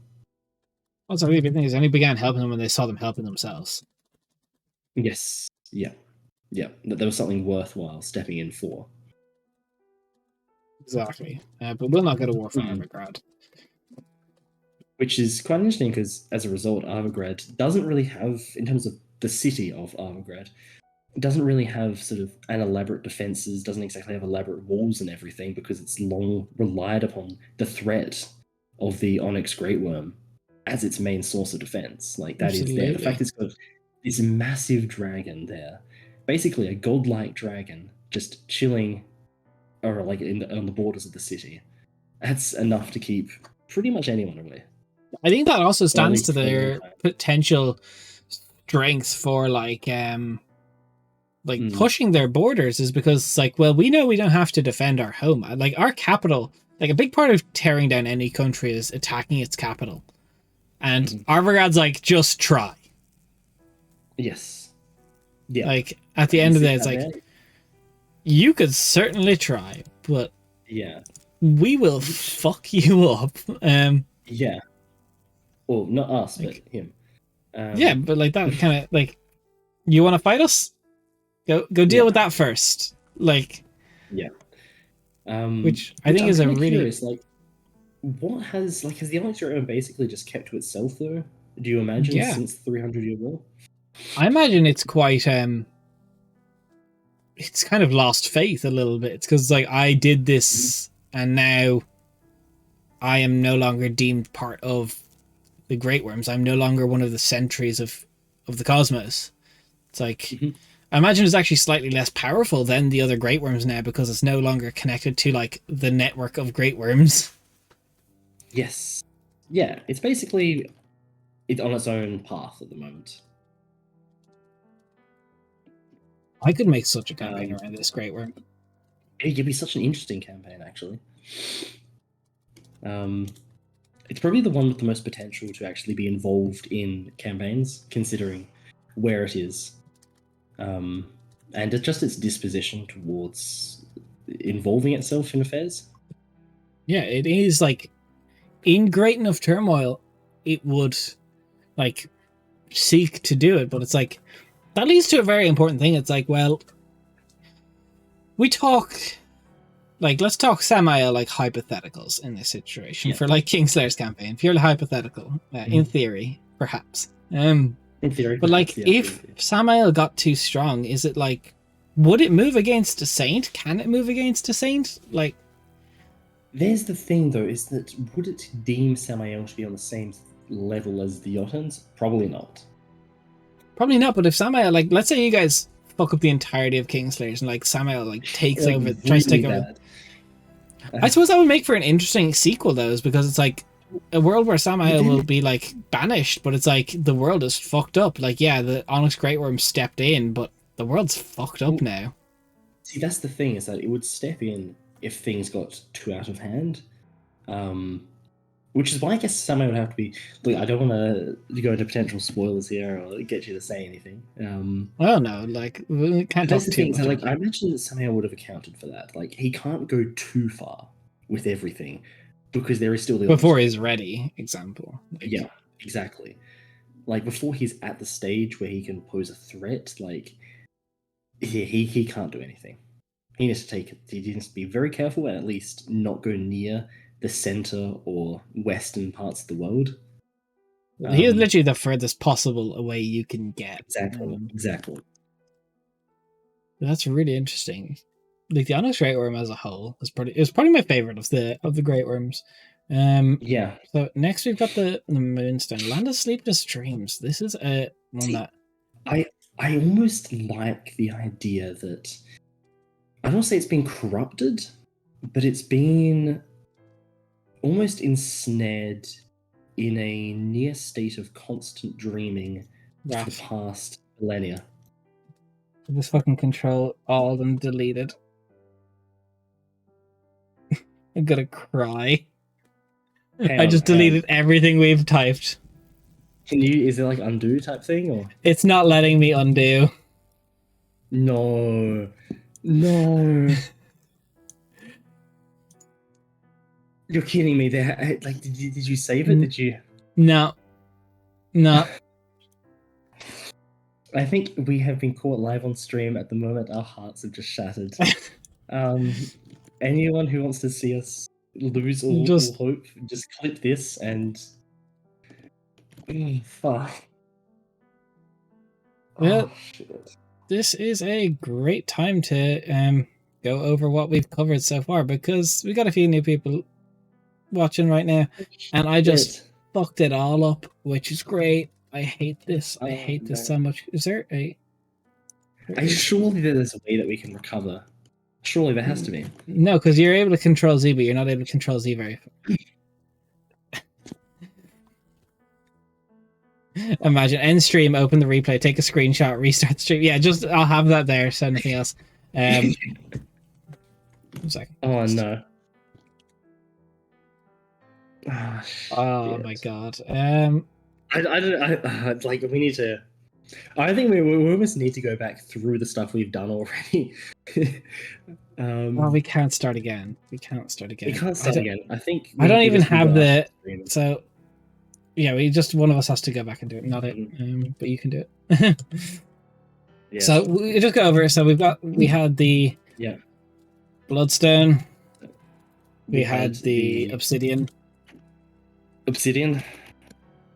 Also, the big thing is, they only began helping them when they saw them helping themselves. Yes, yeah, that there was something worthwhile stepping in for. Exactly, but we'll not go to war for Arthagred. Which is quite interesting because, as a result, Arthagred doesn't really have, in terms of the city of Arthagred, doesn't really have sort of an elaborate defenses, doesn't exactly have elaborate walls and everything, because it's long relied upon the threat of the Onyx Great Worm as its main source of defense. Like, that is there. The fact it's got this massive dragon there, basically a godlike dragon, just chilling, or like on the borders of the city, that's enough to keep pretty much anyone away. I think that also stands to their potential strength for pushing their borders, is because, like, well, we know we don't have to defend our home. Like, our capital, like, a big part of tearing down any country is attacking its capital. And Arthagred's like, just try. Yes. Yeah. Like, at the end of the day, it's like, you could certainly try, but yeah, we will fuck you up. Yeah. Well, not us, but him. Yeah, but like that kind of, like, you want to fight us? Go deal with that first. Like, yeah. Which I think is a really curious, like, what has the Onyx Dragon basically just kept to itself though? Do you imagine since 300-year war? I imagine it's quite it's kind of lost faith a little bit. It's because, like, I did this and now I am no longer deemed part of the Great Worms. I'm no longer one of the sentries of the cosmos. It's like, I imagine it's actually slightly less powerful than the other Great Worms now, because it's no longer connected to, like, the network of Great Worms. Yes. Yeah, it's basically on its own path at the moment. I could make such a campaign around this Great Worm. It could be such an interesting campaign, actually. It's probably the one with the most potential to actually be involved in campaigns, considering where it is, and just its disposition towards involving itself in affairs. Yeah, it is, like, in great enough turmoil, it would, like, seek to do it, but it's like, that leads to a very important thing. It's like, well, we talk, like, let's talk semi, like, hypotheticals in this situation for, like, Kingslayer's campaign. Purely hypothetical, in theory, perhaps. In theory, but, like, if Samael got too strong, is it, like, would it move against a saint? Can it move against a saint? Like, there's the thing, though, is that would it deem Samael to be on the same level as the Jotuns? Probably not. Probably not, but if Samael, like, let's say you guys fuck up the entirety of Kingslayers and, like, Samael, like, takes over, really tries to take over. I suppose that would make for an interesting sequel, though, is because it's like a world where Samael will be, like, banished, but it's like the world is fucked up. Like, yeah, the Onyx Great Worm stepped in, but the world's fucked up now. See, that's the thing, is that it would step in if things got too out of hand. Which is why I guess Samael would have to be... Look, I don't want to go into potential spoilers here or get you to say anything. Well, no, like, we can't talk too much. Like, I imagine that Samael would have accounted for that. Like, he can't go too far with everything because there is still the... Before he's ready, example. Like, yeah, exactly. Like, before he's at the stage where he can pose a threat, like, he can't do anything. He needs to be very careful and at least not go near the center or western parts of the world. He is literally the furthest possible away you can get. Exactly. That's really interesting. Like, the Onyx Great Worm as a whole is probably my favorite of the Great Worms. Yeah. So next we've got the Moonstone, Land of Sleepless Dreams. This is one that I almost like the idea that, I don't say it's been corrupted, but it's been almost ensnared in a near state of constant dreaming for the Raph. past millennia. This fucking control all and deleted. I'm gonna cry. I just deleted everything we've typed. Is it like undo type thing or? It's not letting me undo. No. You're kidding me. There, like, did you save it? Did you? No. I think we have been caught live on stream at the moment. Our hearts have just shattered. Anyone who wants to see us lose all hope, just clip this and. Fuck. Well, this is a great time to go over what we've covered so far, because we got a few new people watching right now, and I just fucked it all up, which is great. I hate this. I hate this so much. Is there a... Surely there's a way that we can recover. Surely there has to be. No, because you're able to control Z, but you're not able to control Z very far. Imagine end stream, open the replay, take a screenshot, restart the stream. Yeah, just I'll have that there. So anything else? 1 second. Oh no. Oh my god. I don't. Like, we need to. I think we almost need to go back through the stuff we've done already. Well, we can't start again. We can't start again. I think I don't even have the. So, yeah, one of us has to go back and do it. Not it, but you can do it. Yeah. So we just go over it. So we had the Bloodstone. We had the Obsidian.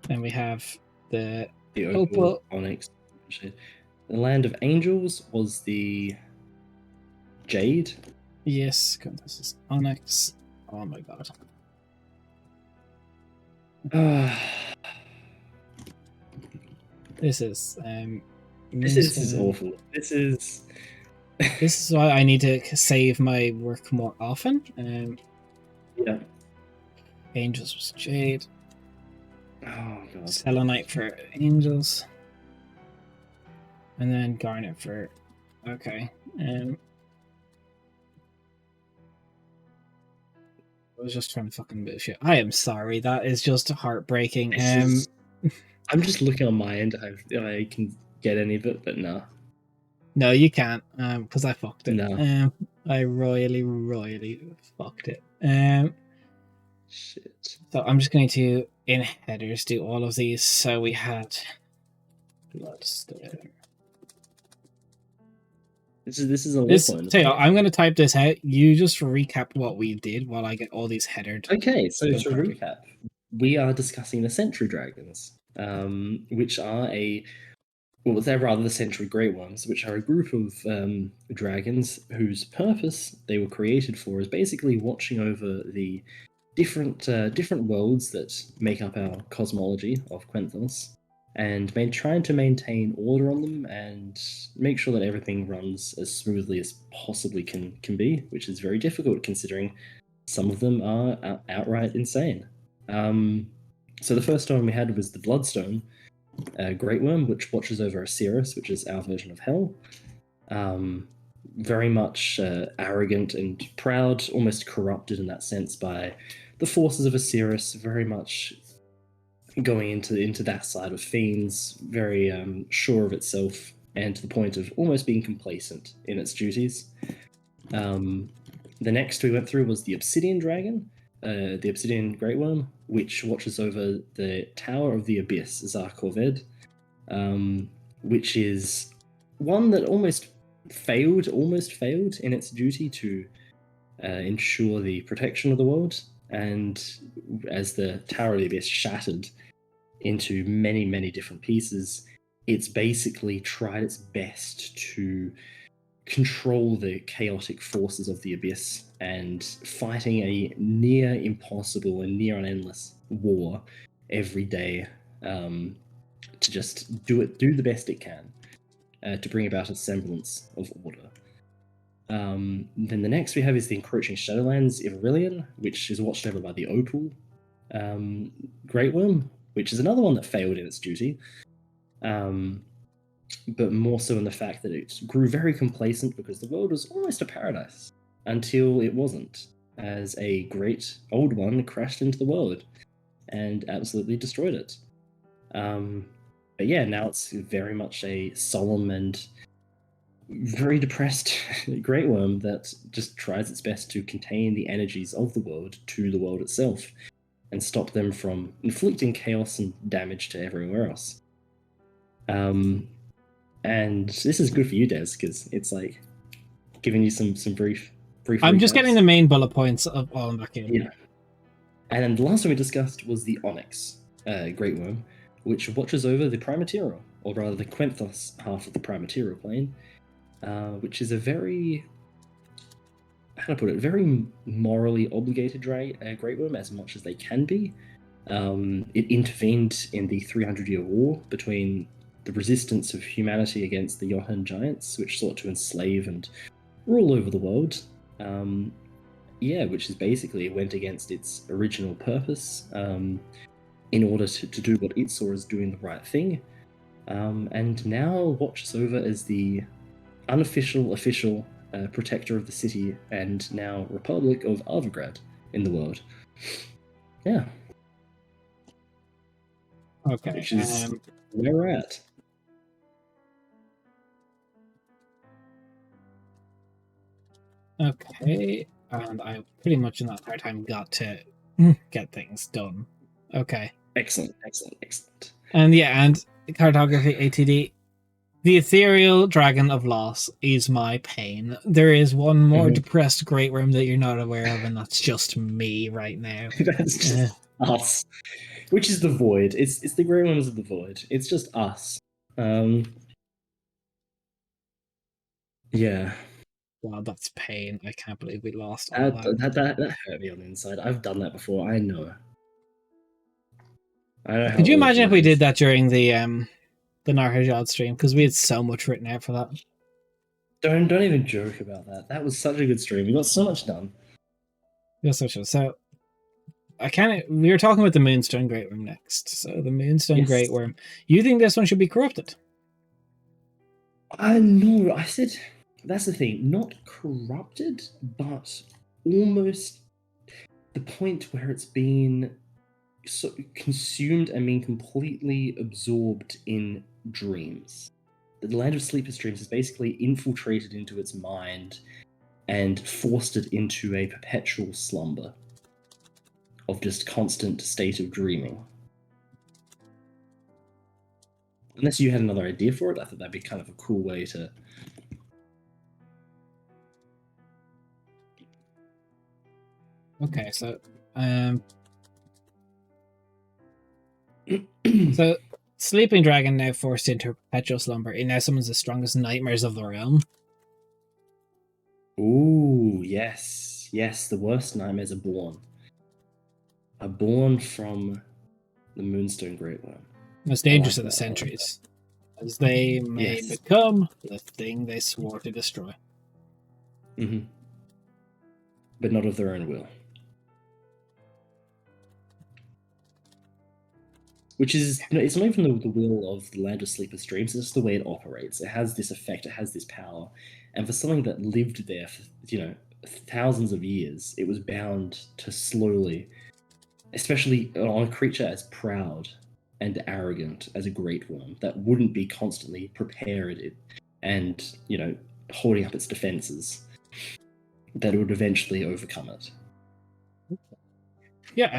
And we have the Opal, Onyx. The Land of Angels was the Jade. Yes, this is Onyx. Oh my god. This is this is awful. This is why I need to save my work more often. Yeah. Angels was Jade. Oh god. Selenite for Angels. And then Garnet for... Okay. I was just trying to fucking bullshit. I am sorry. That is just heartbreaking. I'm just looking on my end if I can get any of it, but no. No, you can't, because I fucked it. No. I royally fucked it. Shit. So I'm just going to, in headers, do all of these. So we had Bloodstone. This is a lot one. Tell you what, I'm going to type this out. You just recap what we did while I get all these headered. Okay, so to recap, we are discussing the Sentry Dragons, which are they're rather the Sentry Grey Ones, which are a group of dragons whose purpose they were created for is basically watching over the different worlds that make up our cosmology of Quenthos, and trying to maintain order on them and make sure that everything runs as smoothly as possibly can be, which is very difficult considering some of them are outright insane. So the first one we had was the Bloodstone, Great Worm, which watches over Osiris, which is our version of Hell. Very much arrogant and proud, almost corrupted in that sense by the forces of Osiris, very much going into that side of fiends, very sure of itself, and to the point of almost being complacent in its duties. The next we went through was the Obsidian Dragon, the Obsidian Great Worm, which watches over the Tower of the Abyss, Zar-Corved, which is one that almost failed in its duty to ensure the protection of the world. And as the Tower of the Abyss shattered into many, many different pieces, it's basically tried its best to control the chaotic forces of the Abyss and fighting a near impossible and near endless war every day to just do the best it can to bring about a semblance of order. Then the next we have is the Encroaching Shadowlands, Irillion, which is watched over by the Opal, Great Worm, which is another one that failed in its duty, but more so in the fact that it grew very complacent because the world was almost a paradise until it wasn't, as a great old one crashed into the world and absolutely destroyed it. But yeah, now it's very much a solemn and very depressed Great Worm that just tries its best to contain the energies of the world to the world itself and stop them from inflicting chaos and damage to everywhere else. And this is good for you, Des, because it's like giving you some brief. I'm just getting the main bullet points of all in that game. Yeah. And then the last one we discussed was the Onyx Great Worm, which watches over the Prime Material, or rather the Quenthos half of the Prime Material plane, which is a very, how to put it, very morally obligated Great Worm, as much as they can be. It intervened in the 300-year war between the resistance of humanity against the Johan giants, which sought to enslave and rule over the world. Which is basically went against its original purpose in order to do what it saw as doing the right thing, and now watches over as the official protector of the city and now Republic of Arvigrad in the world. Yeah. Okay. Which is where we're at. Okay, and I pretty much in that entire time got to get things done. Okay. Excellent. And yeah, and cartography ATD. The ethereal dragon of loss is my pain. There is one more depressed Great Worm that you're not aware of, and that's just me right now. That's just us. Which is the void. It's the Great Worms of the void. It's just us. Yeah. Wow, that's pain. I can't believe we lost all that hurt me on the inside. I've done that before. I know. Could you imagine if we did that during the Narhajad stream? Because we had so much written out for that. Don't even joke about that. That was such a good stream. We got so much done. So we were talking about the Moonstone Great Worm next. So the Moonstone Great Worm. You think this one should be corrupted? No, I said that's the thing. Not corrupted, but almost the point where it's been so consumed and being completely absorbed in dreams. The land of sleepless dreams has basically infiltrated into its mind and forced it into a perpetual slumber of just constant state of dreaming. Unless you had another idea for it, I thought that'd be kind of a cool way to... Okay, so so Sleeping Dragon now forced into perpetual slumber. It now summons the strongest nightmares of the realm. Ooh, yes. The worst nightmares are born. From the Moonstone Great Worm. Most dangerous of the sentries, as they may become the thing they swore to destroy. But not of their own will. Which is, it's not even the will of the Land of Sleepless Dreams, it's just the way it operates. It has this effect, it has this power. And for something that lived there for, thousands of years, it was bound to slowly, especially on a creature as proud and arrogant as a Great Worm, that wouldn't be constantly prepared and, holding up its defenses, that it would eventually overcome it. Yeah,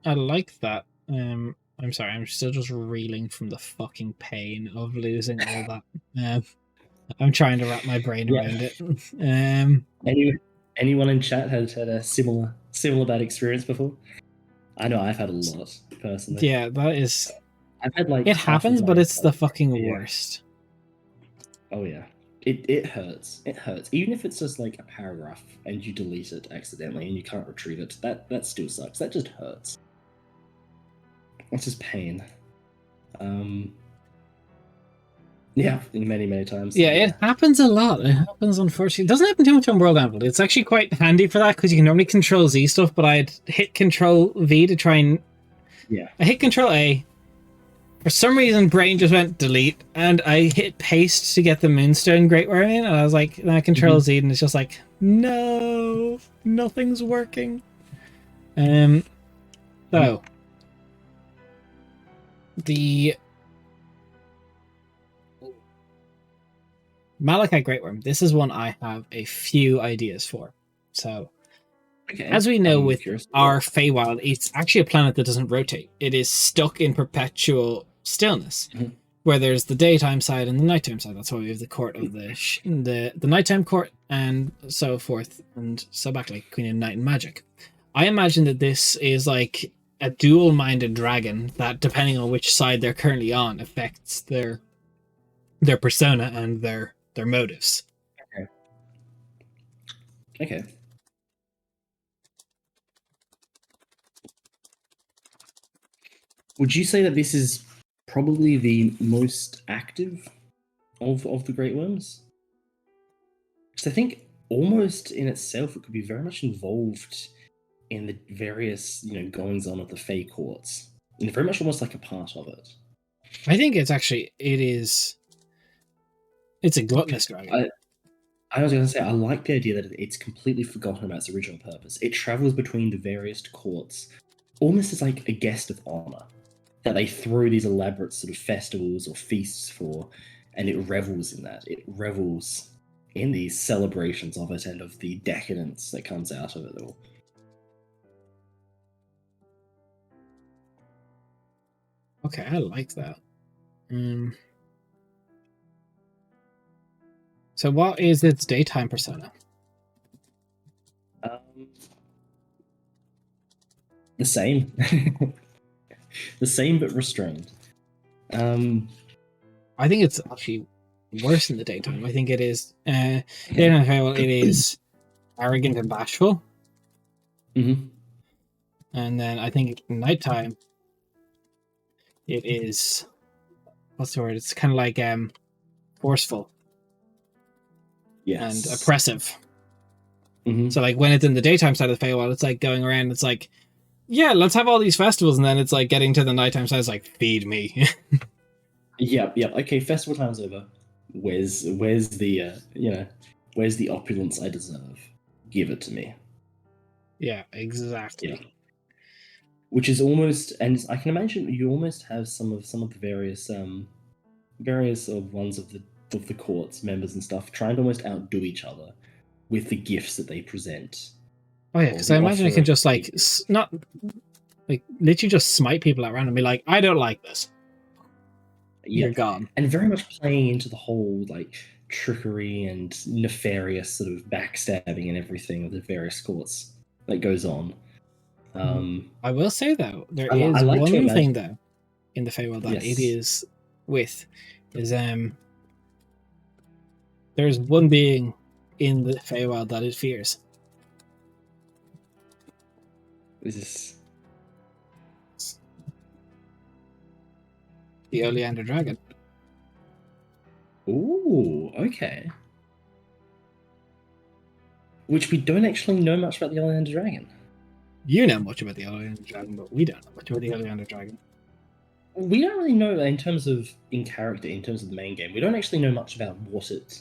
I like that. I'm sorry, I'm still just reeling from the fucking pain of losing all that. I'm trying to wrap my brain around it. Anyone in chat had a similar bad experience before? I know I've had a lot, personally. Yeah, that is... I've had it happens, but it's the fucking worst. Oh yeah. It hurts. It hurts. Even if it's just like a paragraph and you delete it accidentally and you can't retrieve it, that still sucks. That just hurts. It's just pain. Yeah, many times. Yeah, it happens a lot. It happens, unfortunately. It doesn't happen too much on Worldbuilding. It's actually quite handy for that because you can normally Control Z stuff, but I'd hit Control V to try and Yeah. I hit Control A. For some reason, brain just went delete, and I hit paste to get the Moonstone Great Worm in, and I was like, then I Control Z, and it's just like, no, nothing's working. So the Malachi Great Worm. This is one I have a few ideas for. So, as we know, with our Feywild, it's actually a planet that doesn't rotate. It is stuck in perpetual stillness, where there's the daytime side and the nighttime side. That's why we have the court of the nighttime court and so forth, and so back like Queen of Night and Magic. I imagine that this is like a dual-minded dragon that, depending on which side they're currently on, affects their persona and their motives. Okay. Would you say that this is probably the most active of the Great Worms? Because I think almost in itself it could be very much involved in the various, goings on of the Fey courts. And very much almost like a part of it. I think it's a gluttonous dragon. I was going to say, I like the idea that it's completely forgotten about its original purpose. It travels between the various courts, almost as like a guest of honor, that they throw these elaborate sort of festivals or feasts for, and it revels in that. It revels in these celebrations of it and of the decadence that comes out of it all. Okay, I like that. So what is its daytime persona? The same. The same, but restrained. I think it's actually worse in the daytime. I think it is... it is arrogant and bashful. Mm-hmm. And then I think at nighttime, it is... What's the word? It's kind of like forceful. Yes. And oppressive. Mm-hmm. So like when it's in the daytime side of the Feywild, it's like going around, it's like, yeah, let's have all these festivals, and then it's like getting to the nighttime side, it's like, feed me. Yep. Okay, festival time's over. Where's the where's the opulence I deserve? Give it to me. Yeah, exactly. Yeah. Which is almost, and I can imagine you almost have some of the various ones of the court's members and stuff trying to almost outdo each other with the gifts that they present. Oh yeah, because I imagine it can just like not like literally just smite people at random and be like, I don't like this. You're gone. And very much playing into the whole like trickery and nefarious sort of backstabbing and everything of the various courts that goes on. I will say though, there is one thing though in the Feywild that it is with is there's one being in the Feywild that it fears. This is the Oleander Dragon. Ooh, okay. Which we don't actually know much about the Oleander Dragon. You know much about the Oleander Dragon, but we don't know much about the Oleander Dragon. We don't really know in terms of the main game. We don't actually know much about what it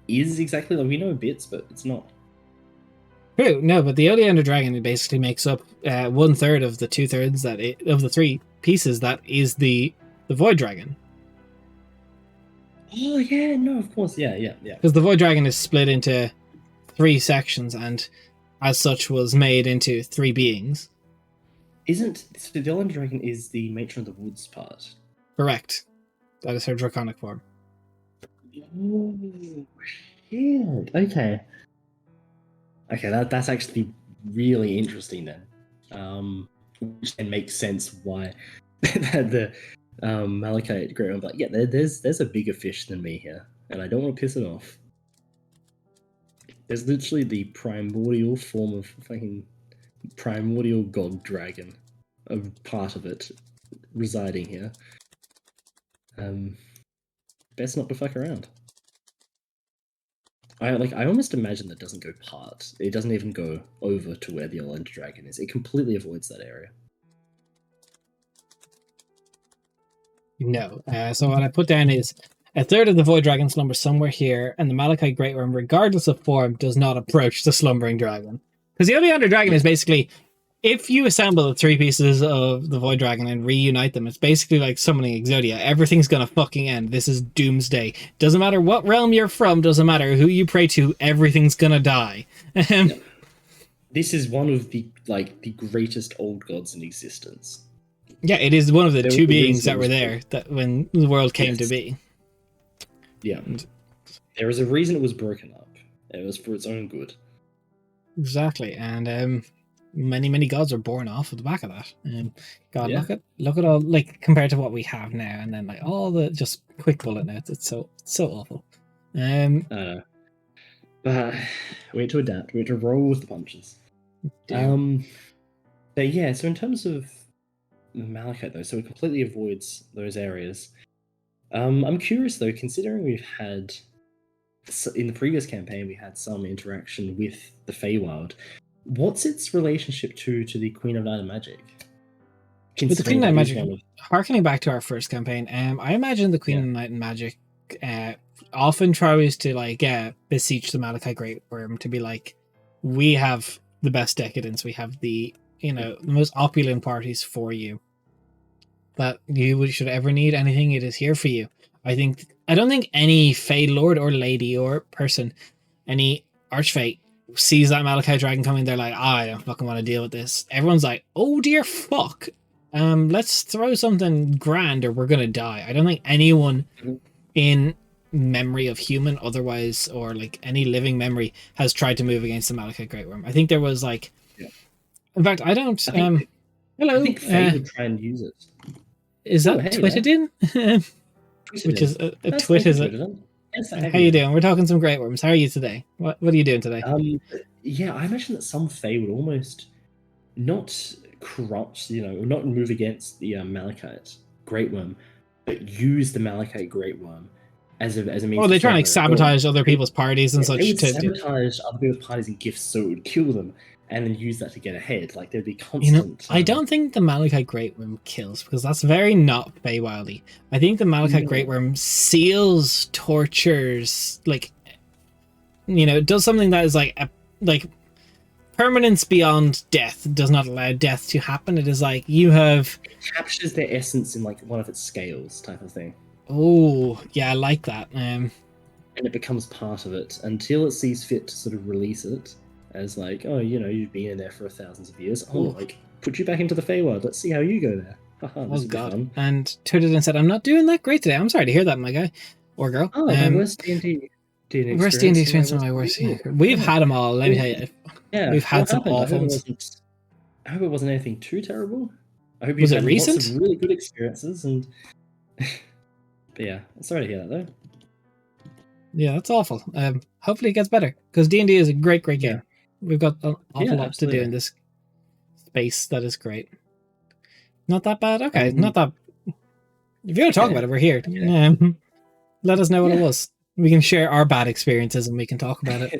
is exactly. Like we know bits, but it's not. True, no, but the Oleander Dragon basically makes up 1/3 of the 2/3 of the 3 pieces that is the Void Dragon. Oh yeah, no, of course, yeah. Because the Void Dragon is split into 3 sections, and as such was made into 3 beings. Isn't the Oleander Dragon is the Matron of the Woods part? Correct. That is her draconic form. Oh shit! Okay, that's actually really interesting then. And makes sense why the Malachi Great One, but yeah, there's a bigger fish than me here, and I don't want to piss it off. There's literally the primordial form of fucking primordial god dragon, a part of it residing here. Best not to fuck around. I almost imagine that doesn't go part. It doesn't even go over to where the Oleander Dragon is. It completely avoids that area. No. So what I put down is a third of the Void Dragon slumbers somewhere here, and the Malachi Great Worm, regardless of form, does not approach the slumbering dragon. Because the Oleander Dragon is basically, if you assemble the three pieces of the Void Dragon and reunite them, it's basically like summoning Exodia. Everything's gonna fucking end. This is doomsday. Doesn't matter what realm you're from, doesn't matter who you pray to, everything's gonna die. This is one of the greatest old gods in existence. Yeah, it is one of the two beings that were there that when the world came to be. Yeah. There is a reason it was broken up. It was for its own good. Exactly, and many gods are born off of the back of that. God, look at all, like, compared to what we have now, and then like all the just quick bullet notes. It's so awful. But we need to adapt. We need to roll with the punches. But yeah, so in terms of Malachi, though, so it completely avoids those areas. I'm curious though, considering we've had in the previous campaign we had some interaction with the Feywild. What's its relationship to the Queen of Night and Magic? With the Queen of Night and Magic, harkening back to our first campaign, I imagine the Queen of Night and Magic often tries to beseech the Malachi Great Worm to be like, we have the best decadence, we have the the most opulent parties for you that you should ever need anything, it is here for you. I don't think any Fey Lord or Lady or person, any Archfey, sees that Malachi Dragon coming, they're like, I don't fucking want to deal with this. Everyone's like, oh dear fuck, let's throw something grand or we're gonna die. I don't think anyone in memory of human otherwise, or like any living memory, has tried to move against the Malachi Great Worm. I think there was in fact, I don't. Hello. I think Faye would try and use it. Is that tweeted in? Which is a twit, is it? Yes, how you doing? We're talking some Great Worms. How are you today? What are you doing today? Yeah, I imagine that some Fae would almost not corrupt, not move against the Malachite Great Worm, but use the Malachite Great Worm as a means. Oh, they try and sabotage other people's parties and such. They would sabotage other people's parties and gifts, so it would kill them, and then use that to get ahead. Like there'd be constant. I don't think the Malachite Great Worm kills, because that's very not Feywildy. I think the Malachite Great Worm seals, tortures, it does something that is like permanence beyond death. Does not allow death to happen. It is like you have. It captures their essence in one of its scales, type of thing. Oh yeah, I like that. And it becomes part of it until it sees fit to sort of release it. As you've been in there for thousands of years. Put you back into the Feywild. Let's see how you go there. Oh god! And turned it and said, "I'm not doing that great today. I'm sorry to hear that, my guy or girl." Oh, my worst D&D experience. Worst D&D experience of my worst. We've had them all. Let me tell you. Yeah, we've had some awful ones. I hope it wasn't anything too terrible. I hope you've had recent? Lots of really good experiences. And but yeah, sorry to hear that though. Yeah, that's awful. Hopefully it gets better, because D&D is a great game. Yeah. We've got an awful lot to do in this space. That is great. Not that bad. Okay, not that. If you want to talk about it, we're here. Let us know what it was. We can share our bad experiences and we can talk about it.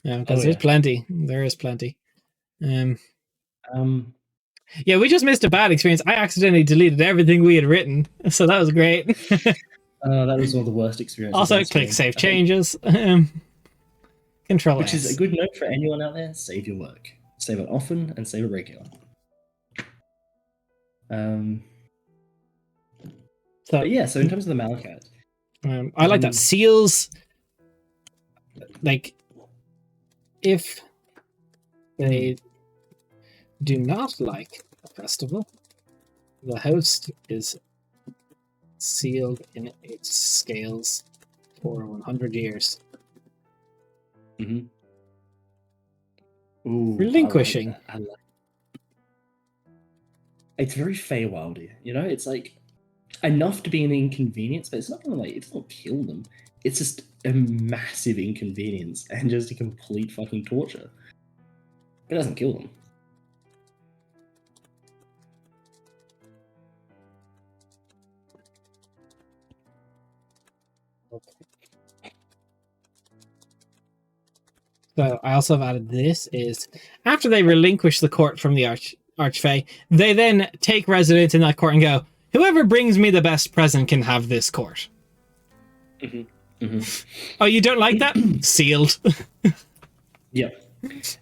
Because there's plenty. There is plenty. Yeah, we just missed a bad experience. I accidentally deleted everything we had written, so that was great. That was one of the worst experiences. Also, click save changes. Control Which is a good note for anyone out there. Save your work. Save it often and save it regular. So in terms of the Malachite, I like that seals. If they do not like a festival, the host is sealed in its scales for 100 years. Mm-hmm. Ooh, relinquishing. I like it's very Feywildy, it's enough to be an inconvenience, but it's not gonna it doesn't kill them. It's just a massive inconvenience and just a complete fucking torture. It doesn't kill them. So I also have added this is after they relinquish the court from the Archfey, they then take residence in that court and go, whoever brings me the best present can have this court. Oh, you don't like that? Sealed. Yeah.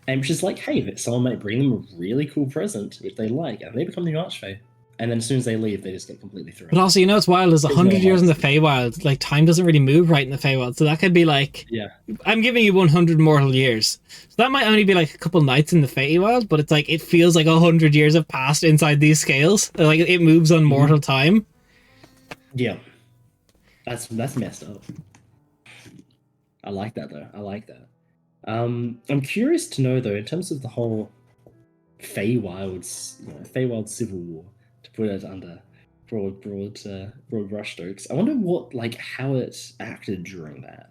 And just like, hey, someone might bring them a really cool present, which they like, and they become the Archfey. And then as soon as they leave, they just get completely thrown. But also, you know, it's wild. There's 100 years in the Feywild. Like, time doesn't really move right in the Feywild. So that could be like, I'm giving you 100 mortal years. So that might only be like a couple nights in the Feywild, but it's like, it feels like 100 years have passed inside these scales. Like, it moves on mortal time. Yeah. That's messed up. I like that, though. I like that. I'm curious to know, though, in terms of the whole Feywild civil war, to put it under broad brushstrokes. I wonder how it acted during that.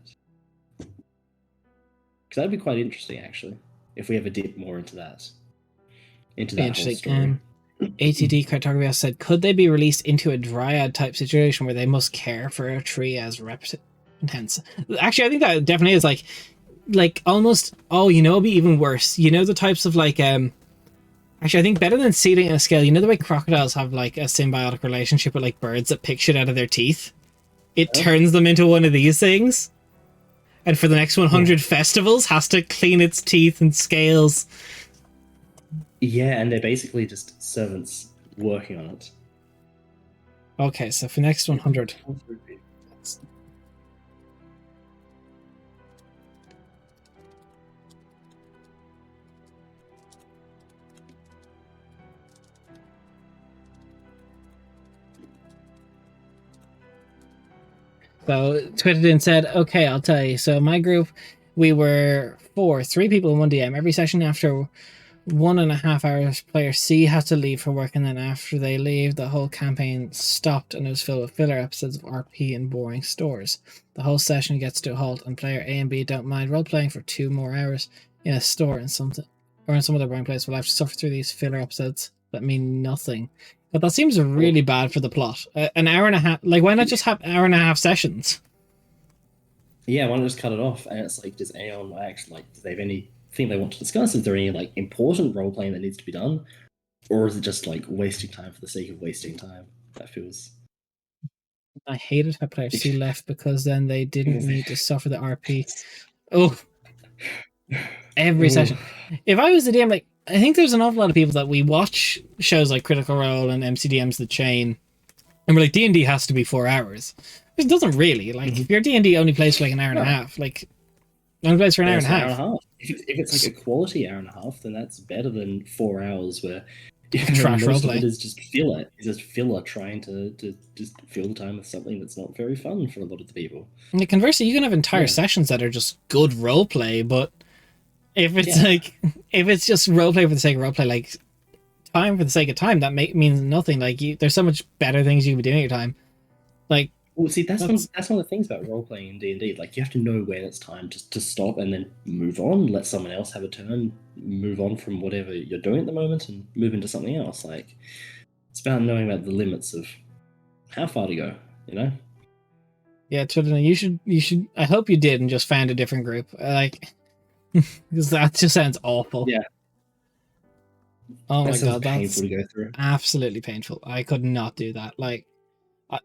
Because that'd be quite interesting, actually, if we ever dip more into that. Whole story. ATD Cartography has said, could they be released into a dryad type situation where they must care for a tree as intense? Actually, I think that definitely is like almost. Oh, you know, it'd be even worse. You know, the types of like actually, I think better than seeding in a scale, you know the way crocodiles have like a symbiotic relationship with like birds that pick shit out of their teeth? It turns them into one of these things. And for the next 100 festivals, has to clean its teeth and scales. Yeah, and they're basically just servants working on it. Okay, so for next 100. So tweeted and said, okay, I'll tell you. So my group, we were 3 people in 1 DM. Every session after 1.5 hours, player C has to leave for work, and then after they leave, the whole campaign stopped and it was filled with filler episodes of RP and boring stores. The whole session gets to a halt, and player A and B don't mind role-playing for 2 more hours in a store in some other boring place. We'll have to suffer through these filler episodes that mean nothing. But that seems really bad for the plot. An hour and a half, like, why not just have 1.5 hour sessions? Yeah, why not just cut it off? And it's like, does anyone actually, do they have anything they want to discuss? Is there any like important role playing that needs to be done? Or is it just like wasting time for the sake of wasting time? That feels. I hated how player C left because then they didn't need to suffer the RP. Oh, every session. If I was the DM, like, I think there's an awful lot of people that we watch shows like Critical Role and MCDM's The Chain, and we're like, D&D has to be 4 hours. It doesn't really. Like, if your D&D only plays for like an hour and a half, like, only plays for an hour and a half. If it's like a quality hour and a half, then that's better than 4 hours where trash most roleplay. of it is just filler. It's just filler trying to just fill the time with something that's not very fun for a lot of the people. And conversely, you can have entire sessions that are just good roleplay, but if it's if it's just roleplay for the sake of roleplay, like time for the sake of time, that means nothing. Like, there's so much better things you can be doing at your time. Like, well, see, that's one of the things about role-playing in D&D. Like, you have to know when it's time to stop and then move on, let someone else have a turn, move on from whatever you're doing at the moment and move into something else. Like, it's about knowing about the limits of how far to go, you know? Yeah, Twitter, you should, I hope you did and just found a different group. Like, because that just sounds awful. Yeah. Oh my god, that's painful to go through. Absolutely painful. I could not do that. Like,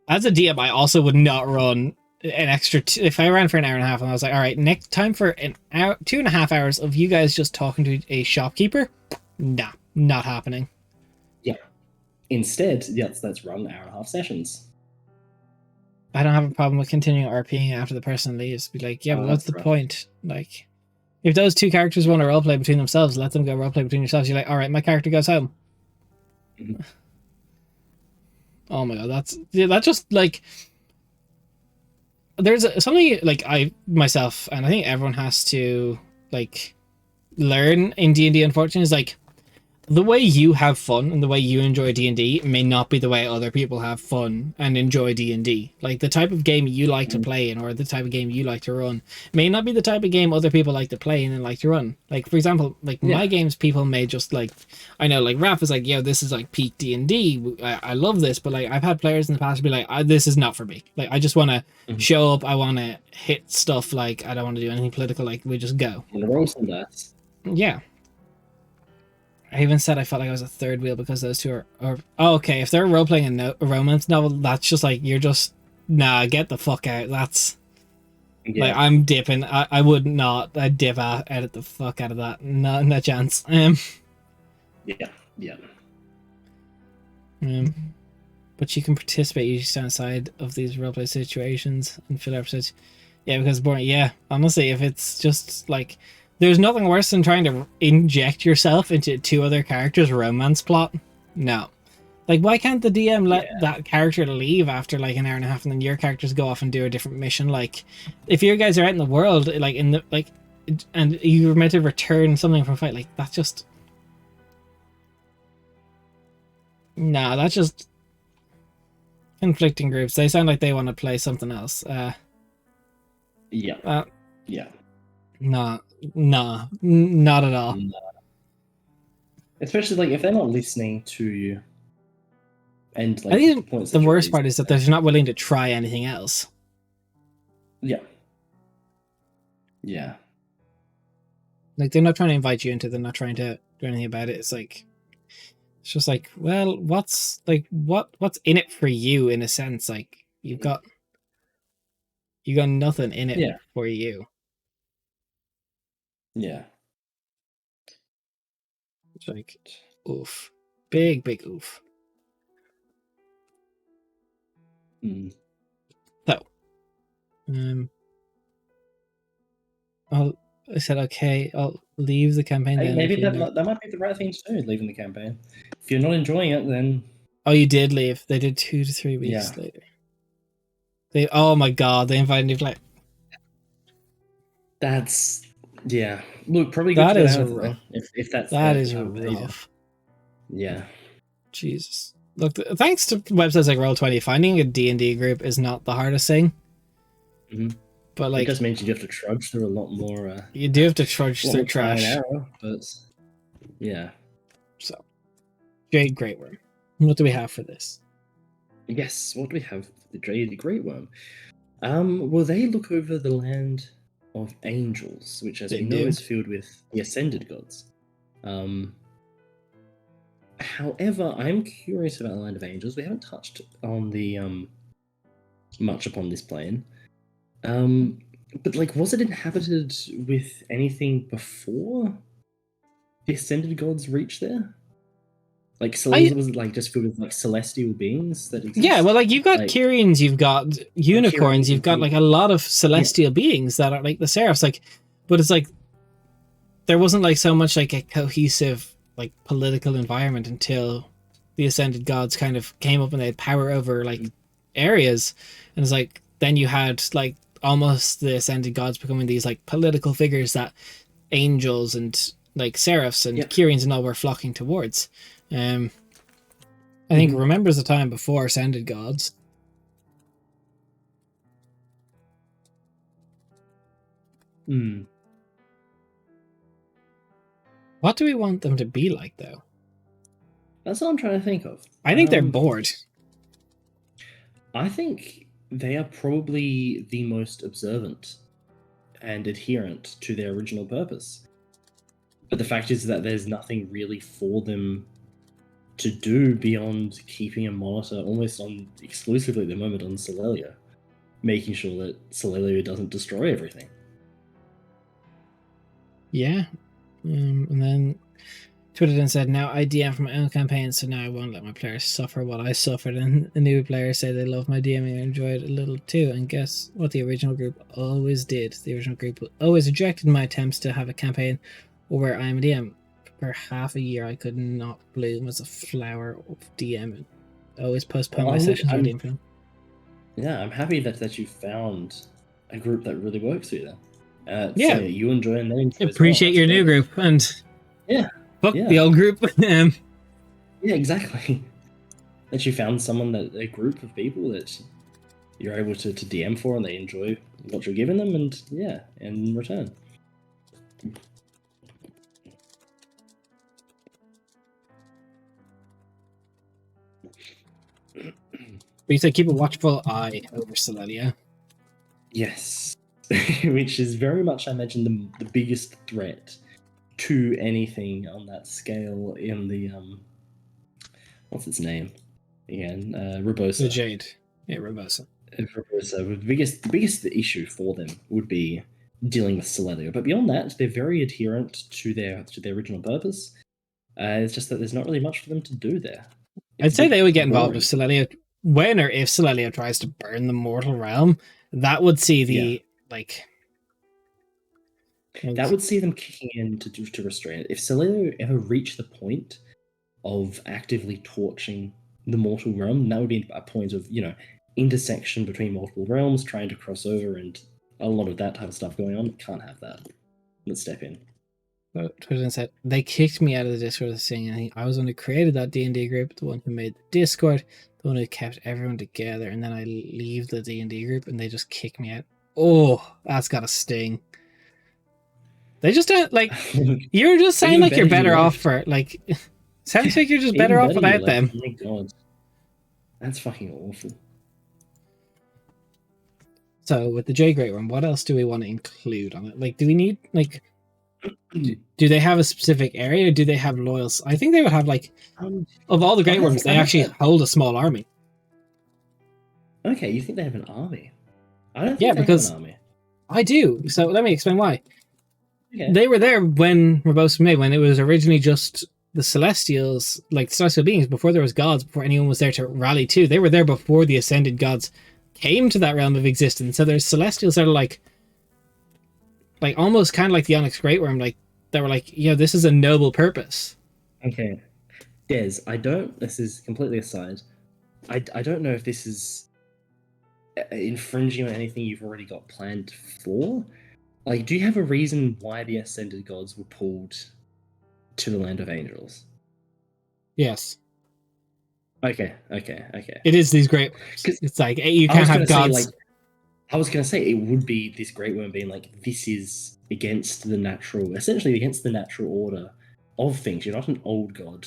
as a DM, I also would not run an extra. If I ran for an hour and a half, and I was like, all right, next time for an hour, 2.5 hours of you guys just talking to a shopkeeper, nah, not happening. Yeah. Instead, let's run 1.5 hour sessions. I don't have a problem with continuing RPing after the person leaves. Be like, yeah, but what's the point? Like, if those 2 characters want to roleplay between themselves, let them go roleplay between yourselves. You're like, all right, my character goes home. Mm-hmm. Oh my god, that just like, there's something like I myself and I think everyone has to like learn in D&D, unfortunately, is like the way you have fun and the way you enjoy D&D may not be the way other people have fun and enjoy D&D. Like, the type of game you like to play in or the type of game you like to run may not be the type of game other people like to play in and like to run. Like, for example, like my games, people may just like, I know, like Raph is like, yo, this is like peak D&D. I love this, but like I've had players in the past be like, this is not for me. Like, I just want to show up. I want to hit stuff. Like, I don't want to do anything political. Like, we just go. And roll some dice. Yeah. I even said I felt like I was a third wheel because those two are oh, okay. If they're role playing a romance novel, that's just like you're just nah. Get the fuck out. That's like I'm dipping. I would not. I'd dip out, edit the fuck out of that. No chance. Yeah. But you can participate. You stand outside of these roleplay situations and fill episodes. Yeah, because boring. Yeah, honestly, if it's just like, there's nothing worse than trying to inject yourself into two other characters' romance plot. No, like why can't the DM let that character leave after like an hour and a half, and then your characters go off and do a different mission? Like, if you guys are out in the world, like in the like, and you're meant to return something from a fight, like that's just. Nah, that's just conflicting groups. They sound like they want to play something else. Yeah. Nah, not at all. Nah. Especially like if they're not listening to you, and like I think the worst part is that they're not willing to try anything else. Yeah. Like they're not trying to invite you into. They're not trying to do anything about it. It's like. It's just like, well, what's in it for you in a sense? Like you got nothing in it for you. Yeah. It's like, oof, big oof. So, I said okay. I'll leave the campaign. Hey, then maybe that might be the right thing to do. Leaving the campaign. If you're not enjoying it, then you did leave. They did 2 to 3 weeks later. Oh my god! They invited me to play. That's Look, probably that is rough. If that's that is rough. Yeah. Jesus. Look, thanks to websites like Roll20, finding a D&D group is not the hardest thing. But like, it just means you have to trudge through a lot more. You do have to trudge through trash. Arrow, but yeah. So, Jade Great Worm. What do we have for this? Yes, what do we have? The Jade Great Worm. Well, they look over the land of angels, which, as we know, is filled with the ascended gods. However, I'm curious about the land of angels. We haven't touched on the much upon this plane. But like, was it inhabited with anything before the ascended gods reached there? Like, was it like just filled with like celestial beings that exist? Yeah, well, like you've got Kyrians, you've got unicorns, you've got like a lot of celestial beings that are like the seraphs. Like, but it's like there wasn't like so much like a cohesive like political environment until the ascended gods kind of came up and they had power over like areas, and it's like then you had like almost the ascended gods becoming these like political figures that angels and like seraphs and Kyrians and all were flocking towards. I think remembers the time before ascended gods. What do we want them to be like, though? That's what I'm trying to think of. I think they're bored. I think they are probably the most observant and adherent to their original purpose. But the fact is that there's nothing really for them to do beyond keeping a monitor almost on exclusively at the moment on Solalia, making sure that Solalia doesn't destroy everything. Yeah. And then tweeted and said, now I DM for my own campaign, so now I won't let my players suffer what I suffered. And the new players say they love my DMing and enjoy it a little too. And guess what the original group always did? The original group always rejected my attempts to have a campaign where I am a DM. For half a year, I could not bloom as a flower of DM. I always postpone my sessions for DM for them. Yeah, I'm happy that you found a group that really works for you then. Yeah. So you enjoy and they enjoy. Appreciate your new group and fuck the old group. Yeah, exactly. That you found a group of people that you're able to DM for and they enjoy what you're giving them, and in return. But you said keep a watchful eye over Solalia. Yes. Which is very much, I imagine, the biggest threat to anything on that scale in the what's its name again? Rebosa. The Jade. Yeah, Rebosa. Rebosa. The biggest issue for them would be dealing with Celestia. But beyond that, they're very adherent to their original purpose. It's just that there's not really much for them to do there. I'd say they would get involved if Celestia, when or if Celestia tries to burn the mortal realm. That would see the that would see them kicking in to restrain it. If Celestia ever reached the point of actively torching the mortal realm, that would be a point of intersection between multiple realms, trying to cross over, and a lot of that type of stuff going on. Can't have that. Let's step in. Twitter said they kicked me out of the Discord saying anything. I was the one who created that D&D group, the one who made the Discord, the one who kept everyone together, and then I leave the D&D group and they just kick me out. Oh, that's gotta sting. They just don't you're just saying like you're better off for like. Sounds like you're just better off without them. Oh my god, that's fucking awful. So with the J Great One, what else do we want to include on it? Like, do we need do they have a specific area? Or do they have loyals? I think they would have of all the Great Worms, they actually hold a small army. Okay, you think they have an army? I don't think they have an army. I do. So let me explain why. Okay. They were there when Rebosa was made, when it was originally just the Celestials, like celestial beings, before there was gods, before anyone was there to rally to. They were there before the ascended gods came to that realm of existence. So there's Celestials that are like almost kind of like the Onyx Great Worm, that were this is a noble purpose. Okay. Des, this is completely aside, I don't know if this is infringing on anything you've already got planned for. Do you have a reason why the ascended gods were pulled to the land of angels? Yes. Okay. It is these great worms. It's you can't have gods. I was going to say it would be this great worm being this is against the natural, essentially against the natural order of things. You're not an old god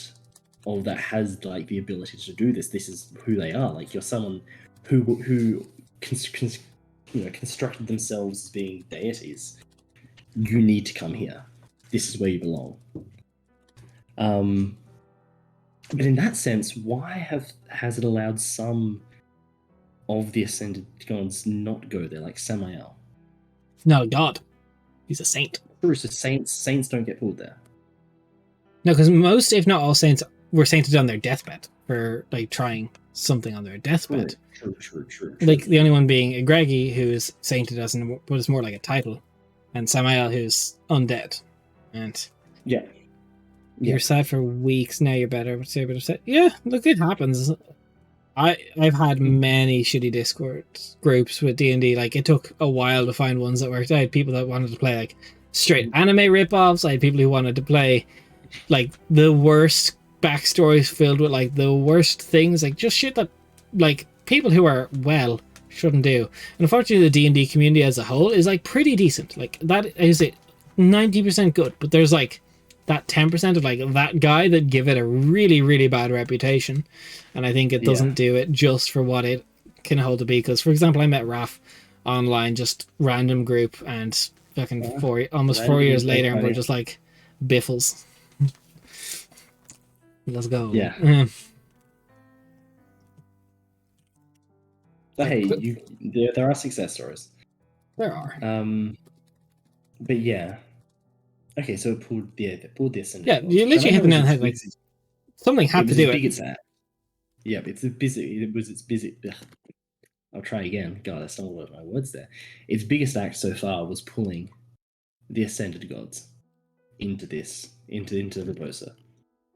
that has the ability to do this. This is who they are. You're someone who constructed themselves as being deities. You need to come here. This is where you belong. But in that sense, why has it allowed some of the ascended gods not go there, like Samael? No, god. He's a saint. Bruce, saints don't get pulled there. No, because most, if not all, saints were sainted on their deathbed for trying something on their deathbed. True. The only one being Egregi, who is sainted as what is more like a title, and Samael, who's undead. And you're sad for weeks. Now you're better. But you're upset. Yeah, look, it happens. I've had many shitty Discord groups with D&D. It took a while to find ones that worked. I had people that wanted to play straight anime ripoffs. I had people who wanted to play the worst backstories filled with the worst things, just shit that people who are shouldn't do. And unfortunately, the D&D community as a whole is pretty decent. That is it, 90% good. But there's that 10% of that guy that give it a really, really bad reputation. And I think it doesn't do it just for what it can hold to be. Because, for example, I met Raph online, just random group, and fucking almost 4 years later, and we're just biffles. Let's go. Yeah. But hey, there are success stories. There are. But yeah. Okay, so it pulled the ascended. Yeah, you literally hit the nail on the head. Something had to do it. Yeah, but it was its busy. Ugh. I'll try again. God, I stumbled over my words there. Its biggest act so far was pulling the ascended gods into Rebosa.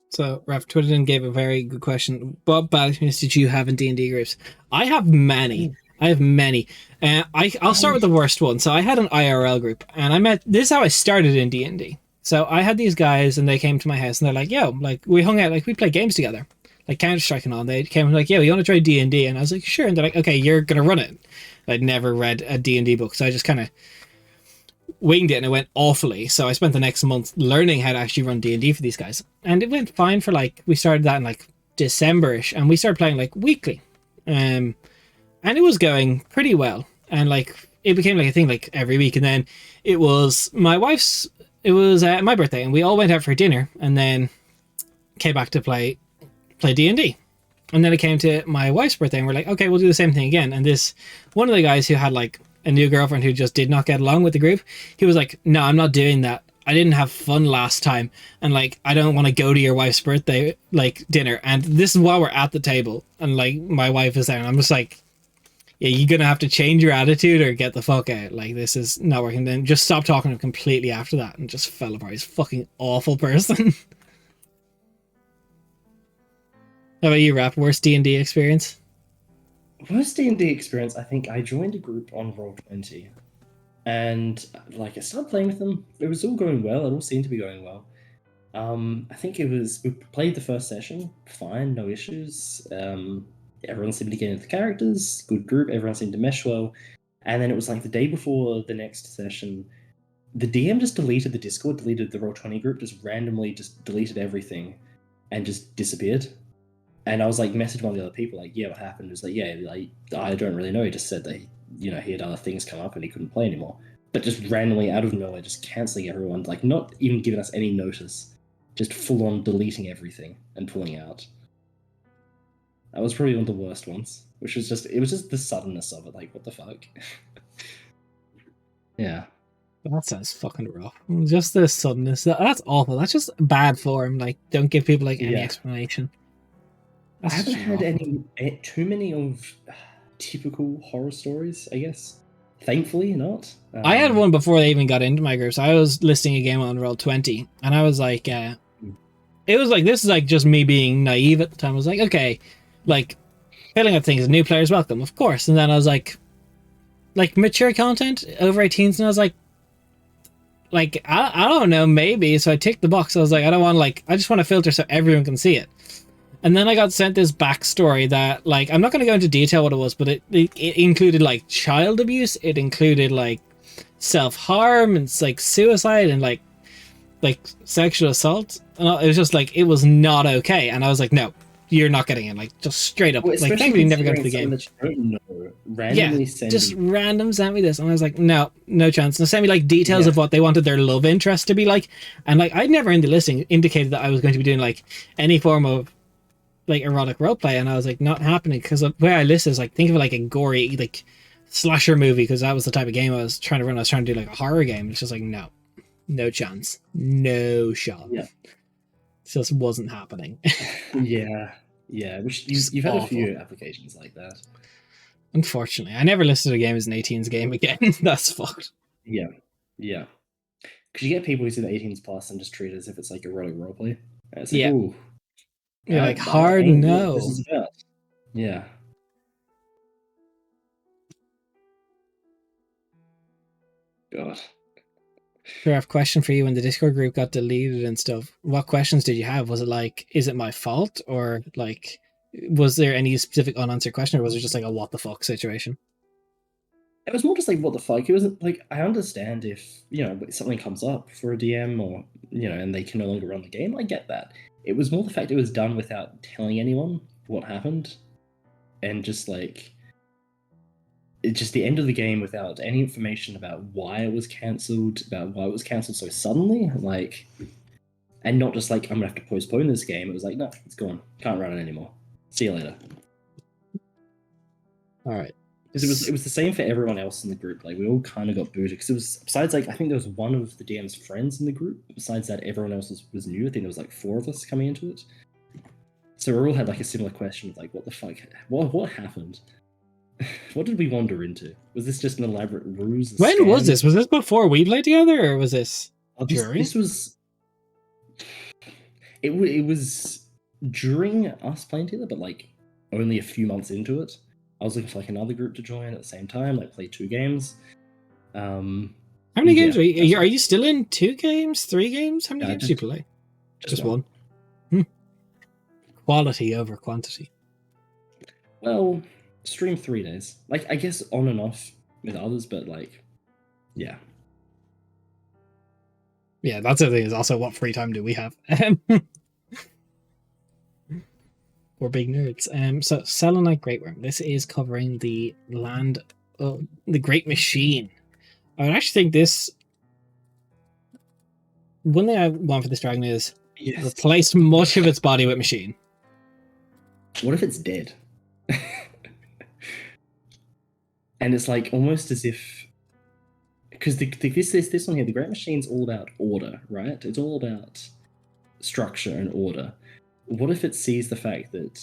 So, Raph Twitterton gave a very good question. What bad experience did you have in D&D groups? I have many. I'll start with the worst one. So I had an IRL group, and this is how I started in D&D. So I had these guys, and they came to my house, and they're like, yo, we hung out, we played games together, Counter-Strike and all. They came and yo, you want to try D&D? And I was like, sure. And they're like, okay, you're going to run it. I'd never read a D&D book, so I just kind of winged it, and it went awfully. So I spent the next month learning how to actually run D&D for these guys. And it went fine for we started that in December-ish, and we started playing weekly. And it was going pretty well. And it became a thing every week. And then it was my wife's it was my birthday, and we all went out for dinner, and then came back to play D&D. And then it came to my wife's birthday, and we're like, okay, we'll do the same thing again. And this one of the guys who had like a new girlfriend who just did not get along with the group, he was like, no, I'm not doing that. I didn't have fun last time, and like I don't want to go to your wife's birthday like dinner. And this is while we're at the table, and like my wife is there, and I'm just like, yeah, you're gonna have to change your attitude or get the fuck out. Like, this is not working. Then just stopped talking to him completely after that, and just fell apart. He's a fucking awful person. How about you, Rap? Worst D&D experience? Worst D&D experience, I think I joined a group on Roll20, and like I started playing with them. It was all going well. It all seemed to be going well. I think we played the first session, fine, no issues. Everyone seemed to get into the characters, good group, everyone seemed to mesh well. And then it was like the day before the next session, the DM just deleted the Discord, deleted the Roll20 group, just randomly just deleted everything and just disappeared. And I was like, messaging one of the other people, like, yeah, what happened? It was like, yeah, like, I don't really know. He just said that, he had other things come up and he couldn't play anymore. But just randomly out of nowhere, just cancelling everyone, like not even giving us any notice, just full on deleting everything and pulling out. That was probably one of the worst ones, which was just, it was just the suddenness of it. Like, what the fuck? Yeah. That sounds fucking rough. Just the suddenness. That's awful. That's just bad form. Like, don't give people like any explanation. I haven't had too many of typical horror stories, I guess. Thankfully, not. I had one before they even got into my groups. I was listing a game on Roll20, and I was like, it was like, this is like just me being naive at the time. I was like, okay, like, filling up things, new players welcome, of course. And then I was like mature content, over 18s, and I was like, I don't know, maybe. So I ticked the box. I was like, I don't want, like, I just want to filter so everyone can see it. And then I got sent this backstory that, like, I'm not going to go into detail what it was, but it included, like, child abuse. It included, like, self-harm and, like, suicide and, like sexual assault. And it was just, like, it was not okay. And I was like, no, you're not getting it. Like, just straight up. Well, like, thankfully never got to the game. That you don't know, randomly just random sent me this. And I was like, no chance. And they sent me, like, details of what they wanted their love interest to be like. And, like, I'd never in the listing indicated that I was going to be doing, like, any form of, like, erotic roleplay, and I was like, not happening, because the way I list is like, think of it like a gory, like, slasher movie, because that was the type of game I was trying to run. I was trying to do like a horror game. It's just like, no chance, no shot. Yeah, it just wasn't happening. yeah. Which you've had a few applications like that. Unfortunately, I never listed a game as an 18s game again. That's fucked. Yeah, because you get people who's in the 18s plus and just treat it as if it's like erotic roleplay. It's like, ooh. You're like, hard no. This is about. Yeah. God. Sure, I have a question for you. When the Discord group got deleted and stuff, what questions did you have? Was it like, is it my fault? Or like, was there any specific unanswered question? Or was it just like a what the fuck situation? It was more just like, what the fuck? It wasn't like, I understand if, something comes up for a DM or, and they can no longer run the game. I get that. It was more the fact it was done without telling anyone what happened, and just like, it's just the end of the game without any information about why it was cancelled, so suddenly, like, and not just like, I'm gonna have to postpone this game. It was like, no, it's gone, can't run it anymore. See you later. All right. Because it was the same for everyone else in the group. Like, we all kind of got booted, because it was, besides, like, I think there was one of the DM's friends in the group. Besides that, everyone else was new. I think there was like 4 of us coming into it. So we all had like a similar question of like, what the fuck? What happened? What did we wander into? Was this just an elaborate ruse? When scam? Was this? Was this before we played together, or was this during? This was. It was during us playing together, but like only a few months into it. I was looking for like another group to join at the same time, like play 2 games. How many games are you? Are you still in 2 games, 3 games? How many games do you play? Just one. Quality over quantity. Well, stream 3 days. Like, I guess on and off with others, but like, yeah. Yeah, that's the thing, is also what free time do we have? We're big nerds. So Selenite Great Worm. This is covering the land, the Great Machine. I would actually think this one thing I want for this dragon is Yes. replace much of its body with machine. What if it's dead? And it's like almost as if, because this one here, the Great Machine's all about order, right? It's all about structure and order. What if it sees the fact that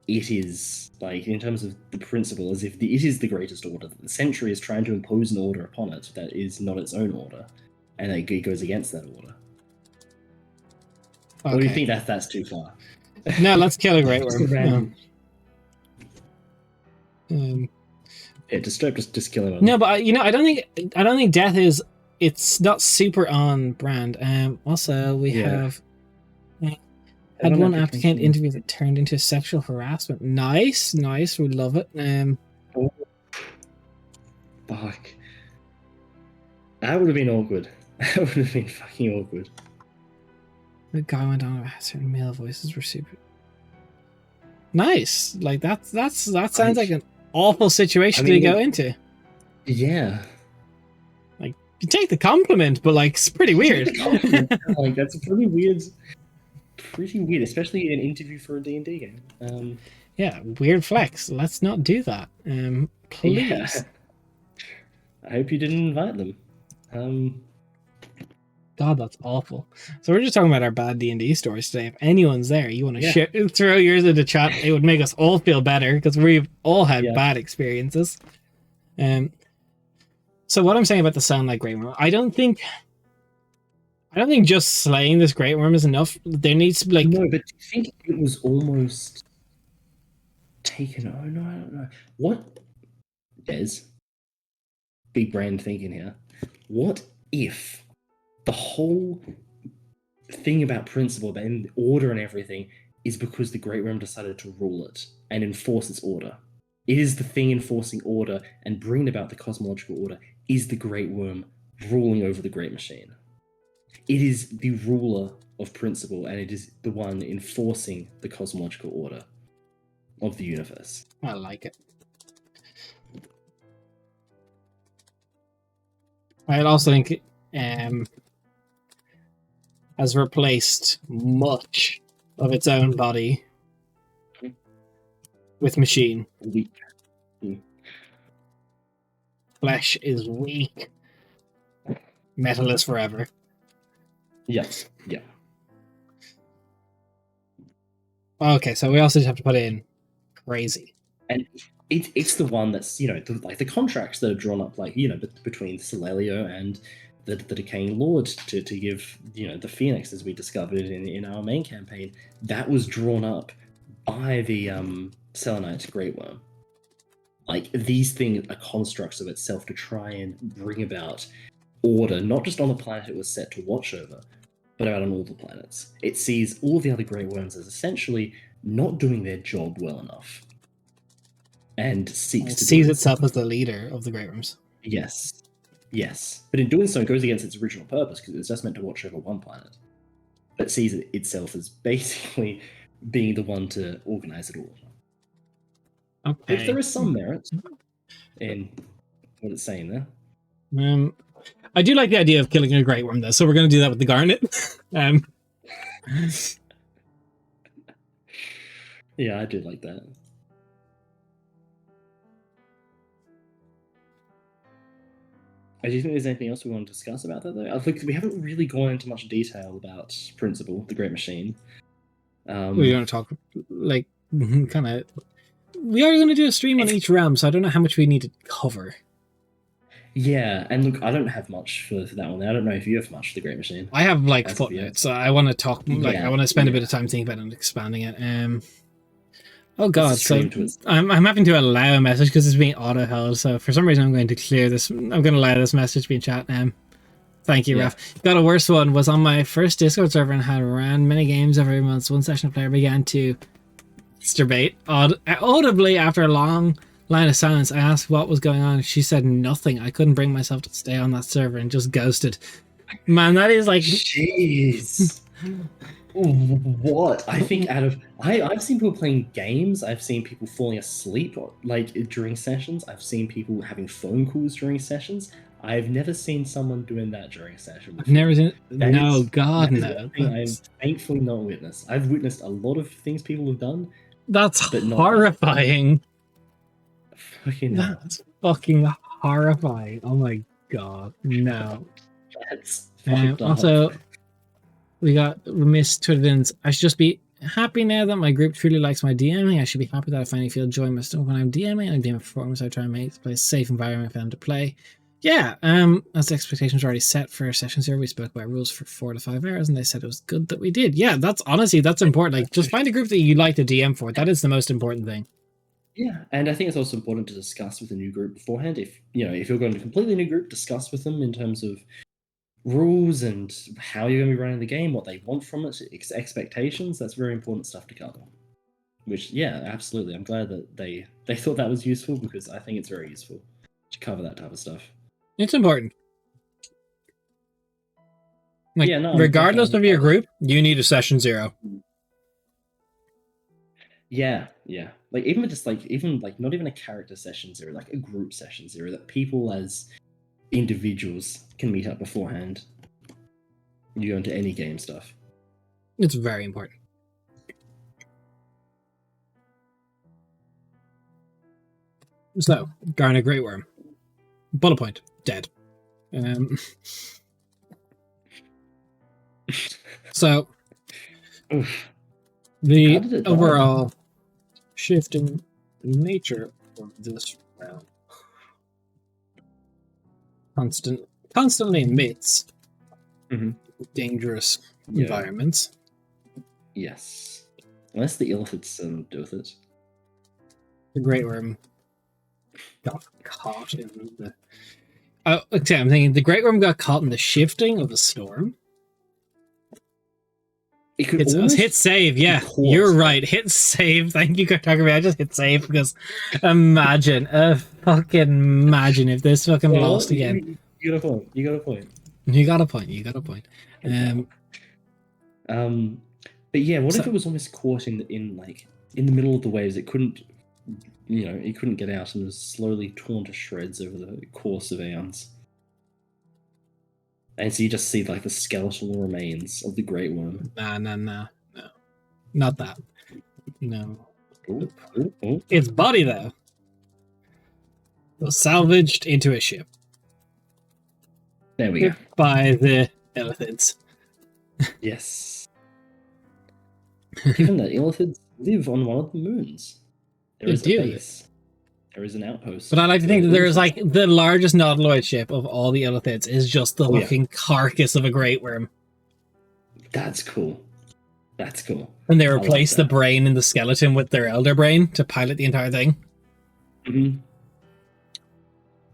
it is, like, in terms of the principle, as if it is the greatest order, that the Sentry is trying to impose an order upon it that is not its own order, and it goes against that order? Okay. Or do you think that's too far? No, let's kill a Great Just Worm. random. Yeah, just kill him. No, but I don't think death is. It's not super on brand. Also, we have had one applicant interview that turned into sexual harassment. Nice. We love it. Fuck. That would have been awkward. That would have been fucking awkward. The guy went on about certain male voices were super. Nice. Like that sounds like an awful situation to go into. Yeah. Like, you take the compliment, but like it's pretty weird. Like, that's pretty weird, especially in an interview for a D&D game. Yeah, weird flex. Let's not do that. Please. Yeah. I hope you didn't invite them. God, that's awful. So we're just talking about our bad D&D stories today. If anyone's there, you want to throw yours into chat, it would make us all feel better because we've all had bad experiences. So what I'm saying about the sound like Great Worm, I don't think just slaying this Great Worm is enough. There needs to be like... No, but do you think it was almost taken? Oh no, I don't know. What, Des? Big brain thinking here. What if the whole thing about principle, about order and everything, is because the Great Worm decided to rule it and enforce its order? It is the thing enforcing order and bringing about the cosmological order is the Great Worm ruling over the Great Machine. It is the ruler of principle, and it is the one enforcing the cosmological order of the universe. I like it. I also think has replaced much of its own body with machine. Weak. Flesh is weak. Metal is forever. Yes. Yeah. Okay, so we also just have to put in crazy. And it's the one that's, like the contracts that are drawn up, like, between Celalio and the Decaying Lord to give, the Phoenix, as we discovered in our main campaign, that was drawn up by the Selenite Great Worm. Like, these things are constructs of itself to try and bring about order, not just on the planet it was set to watch over, but out on all the planets. It sees all the other Great Worms as essentially not doing their job well enough, and sees itself as the leader of the Great Worms. Yes. But in doing so, it goes against its original purpose, because it's just meant to watch over one planet. But sees itself as basically being the one to organize it all. Okay. If there is some merit in what it's saying there. I do like the idea of killing a Great Worm, though, so we're going to do that with the Garnet. Yeah, I do like that. Do you think there's anything else we want to discuss about that, though? I think we haven't really gone into much detail about Principle, the Great Machine. We want to talk, like, kind of... We are going to do a stream on each realm, so I don't know how much we need to cover. Yeah, and look, I don't have much for that one. I don't know if you have much for the Great Machine. I have, like, footnotes, so I want to talk, like, I want to spend a bit of time thinking about it and expanding it. Oh god, so I'm having to allow a message because it's being auto-held, so for some reason I'm going to clear this. I'm going to allow this message to be in chat. Thank you, Raf. Got a worse one. Was on my first Discord server and had ran many games every month. One session a player began to masturbate audibly after a long line of silence. I asked what was going on. She said nothing. I couldn't bring myself to stay on that server and just ghosted. Man, that is like... Jeez. What? I think I've seen people playing games. I've seen people falling asleep like during sessions. I've seen people having phone calls during sessions. I've never seen someone doing that during a session I've before. never seen. That No, is- God, that is no. one thing I've thankfully not witnessed. I've witnessed a lot of things people have done. That's But not horrifying. Fucking hell. That's fucking horrifying. Oh my God, no. That's fucked up. Also, we missed Twitterdins. I should just be happy now that my group truly likes my DMing. I should be happy that I finally feel joy myself when I'm DMing and I'm doing a performance. I try and make the place a safe environment for them to play. Yeah, as the expectations were already set for session 0, we spoke about rules for 4 to 5 hours, and they said it was good that we did. Yeah, that's important. Like, just find a group that you like to DM for. That is the most important thing. Yeah, and I think it's also important to discuss with a new group beforehand. If you're going to a completely new group, discuss with them in terms of rules and how you're going to be running the game, what they want from it, expectations. That's very important stuff to cover. Which, yeah, absolutely. I'm glad that they thought that was useful, because I think it's very useful to cover that type of stuff. It's important. Like, yeah, no, regardless of your group, you need a session 0. Yeah. Like even not even a character session 0, like a group session 0 that people as individuals can meet up beforehand. You go into any game stuff. It's very important. So, Garner Great Worm. Bullet point. Dead. So, the overall shift in nature of this round constantly amidst dangerous environments. Yes. Unless the illithids do with it. The Great Worm got caught in the... okay, I'm thinking the Great Worm got caught in the shifting of the storm. Hit save, yeah. You're right. Hit save. Thank you, Cartography. I just hit save because imagine if this fucking lost again. You got a point. You got a point. But yeah, what if it was almost caught in the middle of the waves? It couldn't get out and was slowly torn to shreds over the course of aeons. And so you just see like the skeletal remains of the Great Worm. No. Not that. No. Ooh. Its body, though, was salvaged into a ship. There we go. By the illithids. Yes. Given that illithids live on one of the moons. There is a base. There is an outpost. But I like to think that there is like the largest nautiloid ship of all the illithids is just the fucking carcass of a Great Worm. That's cool. And they replace the brain and the skeleton with their elder brain to pilot the entire thing.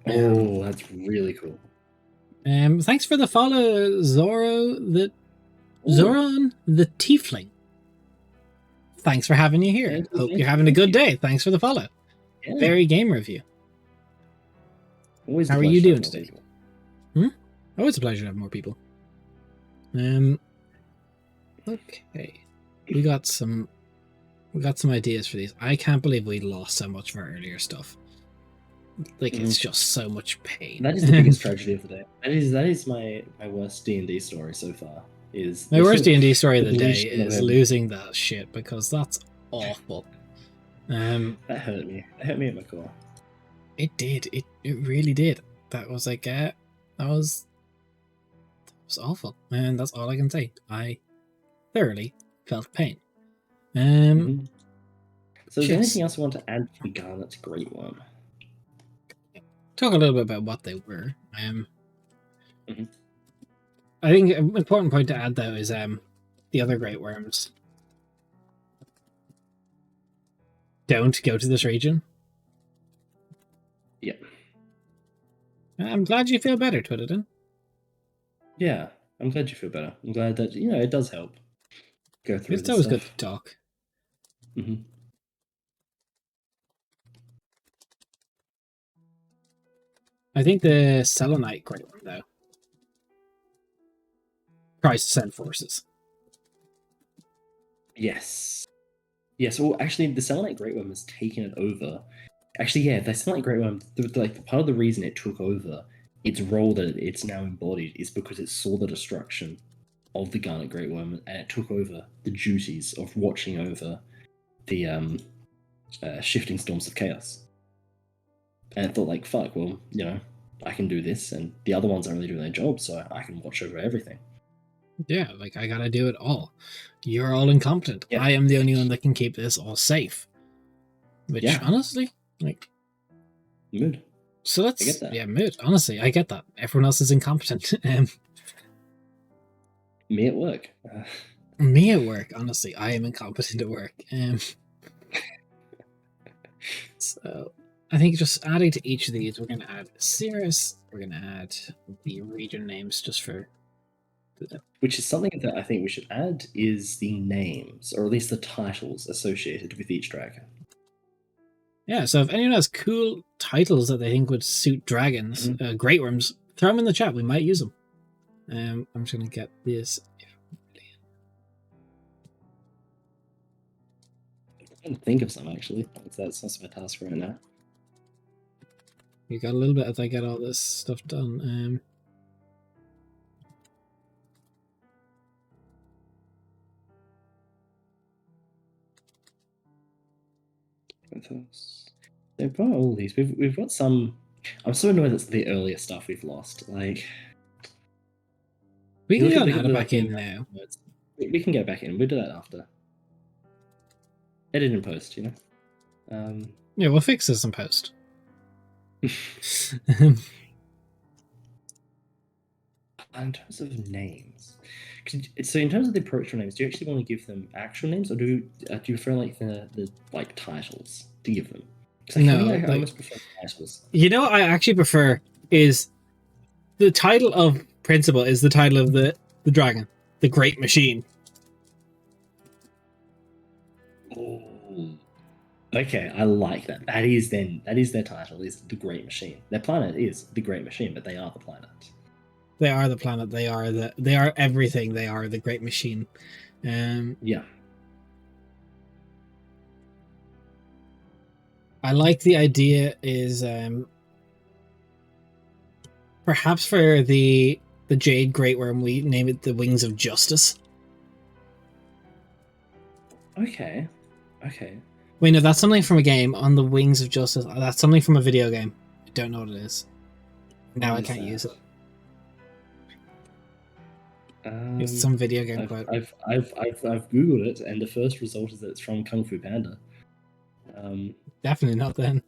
Oh, that's really cool. Thanks for the follow, Zoran the Tiefling. Thanks for having you here. Hope you're having a good day. Thanks for the follow. Yeah. Very gamer of you. How are you doing today? Always a pleasure to have more people. Okay. We got some ideas for these. I can't believe we lost so much of our earlier stuff. Like, it's just so much pain. That is the biggest tragedy of the day. That is my worst D&D story so far. My worst D&D story of the day is losing that shit, because that's awful. That hurt me. That hurt me at my core. It did. It really did. That was like that was awful. And that's all I can say. I thoroughly felt pain. So is there anything else you want to add to Garnet's Great Worm? Talk a little bit about what they were. I think an important point to add, though, is the other Great Worms don't go to this region. Yeah. I'm glad you feel better, Twitterden. Yeah, I'm glad you feel better. I'm glad that, it does help go through It's always good to talk. I think the Selenite Great Worm, though, tries to send forces. Yes. Well, actually, the Selenite Great Worm has taken it over. Actually, yeah, the Selenite Great Worm, part of the reason it took over its role that it's now embodied is because it saw the destruction of the Garnet Great Worm and it took over the duties of watching over the shifting storms of chaos. And it thought, like, fuck, well, you know, I can do this, and the other ones aren't really doing their job, so I can watch over everything. Yeah, like, I gotta do it all. You're all incompetent. Yeah. I am the only one that can keep this all safe. Which, Yeah. honestly, like... Mood. So let's... I get that. Yeah, mood. Honestly, I get that. Everyone else is incompetent. Me at work. Me at work, honestly, I am incompetent at work. So, I think just adding to each of these, we're going to add Cirrus, we're going to add the region names just for... Which is something that I think we should add is the names, or at least the titles associated with each dragon. Yeah, so if anyone has cool titles that they think would suit dragons, Great Worms, throw them in the chat. We might use them. I'm just going to get this. I can think of some, actually. That's not my task right now. You got a little bit as I get all this stuff done. They've got all these. We've got some. I'm so annoyed that's the earlier stuff we've lost. Like, we can look go at and add it the, back in now. We can get back in. We'll do that after. Edit and post, you know. Yeah, we'll fix this in post. In terms of names, so in terms of the approachable names, do you actually want to give them actual names, or do you prefer like the like titles to give them? No, I almost prefer titles. You know what I actually prefer is the title of principal is the title of the dragon, the Great Machine. Oh, okay, I like that. That is their title, is the Great Machine. Their planet is the Great Machine, but they are the planet. They are the planet. They are everything. They are the Great Machine. Yeah. I like the idea is perhaps for the Jade Great Worm we name it the Wings of Justice. Okay. Wait, no, that's something from a game. On the Wings of Justice. That's something from a video game. I don't know what it is. Now I can't use it. It's some video game quote. I've googled it, and the first result is that it's from Kung Fu Panda. Definitely not then.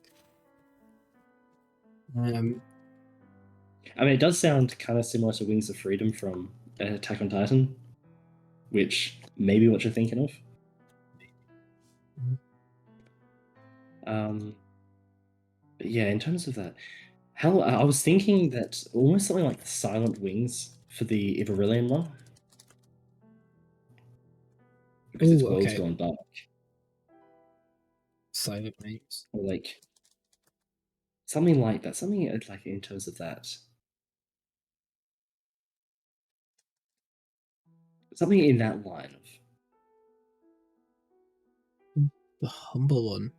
I mean, it does sound kind of similar to Wings of Freedom from Attack on Titan, which may be what you're thinking of. But yeah, in terms of that, I was thinking that almost something like the Silent Wings for the Iberillian one, because its world's gone dark. Silent Wings, or like something like that. Something like in terms of that. Something in that line of the humble one.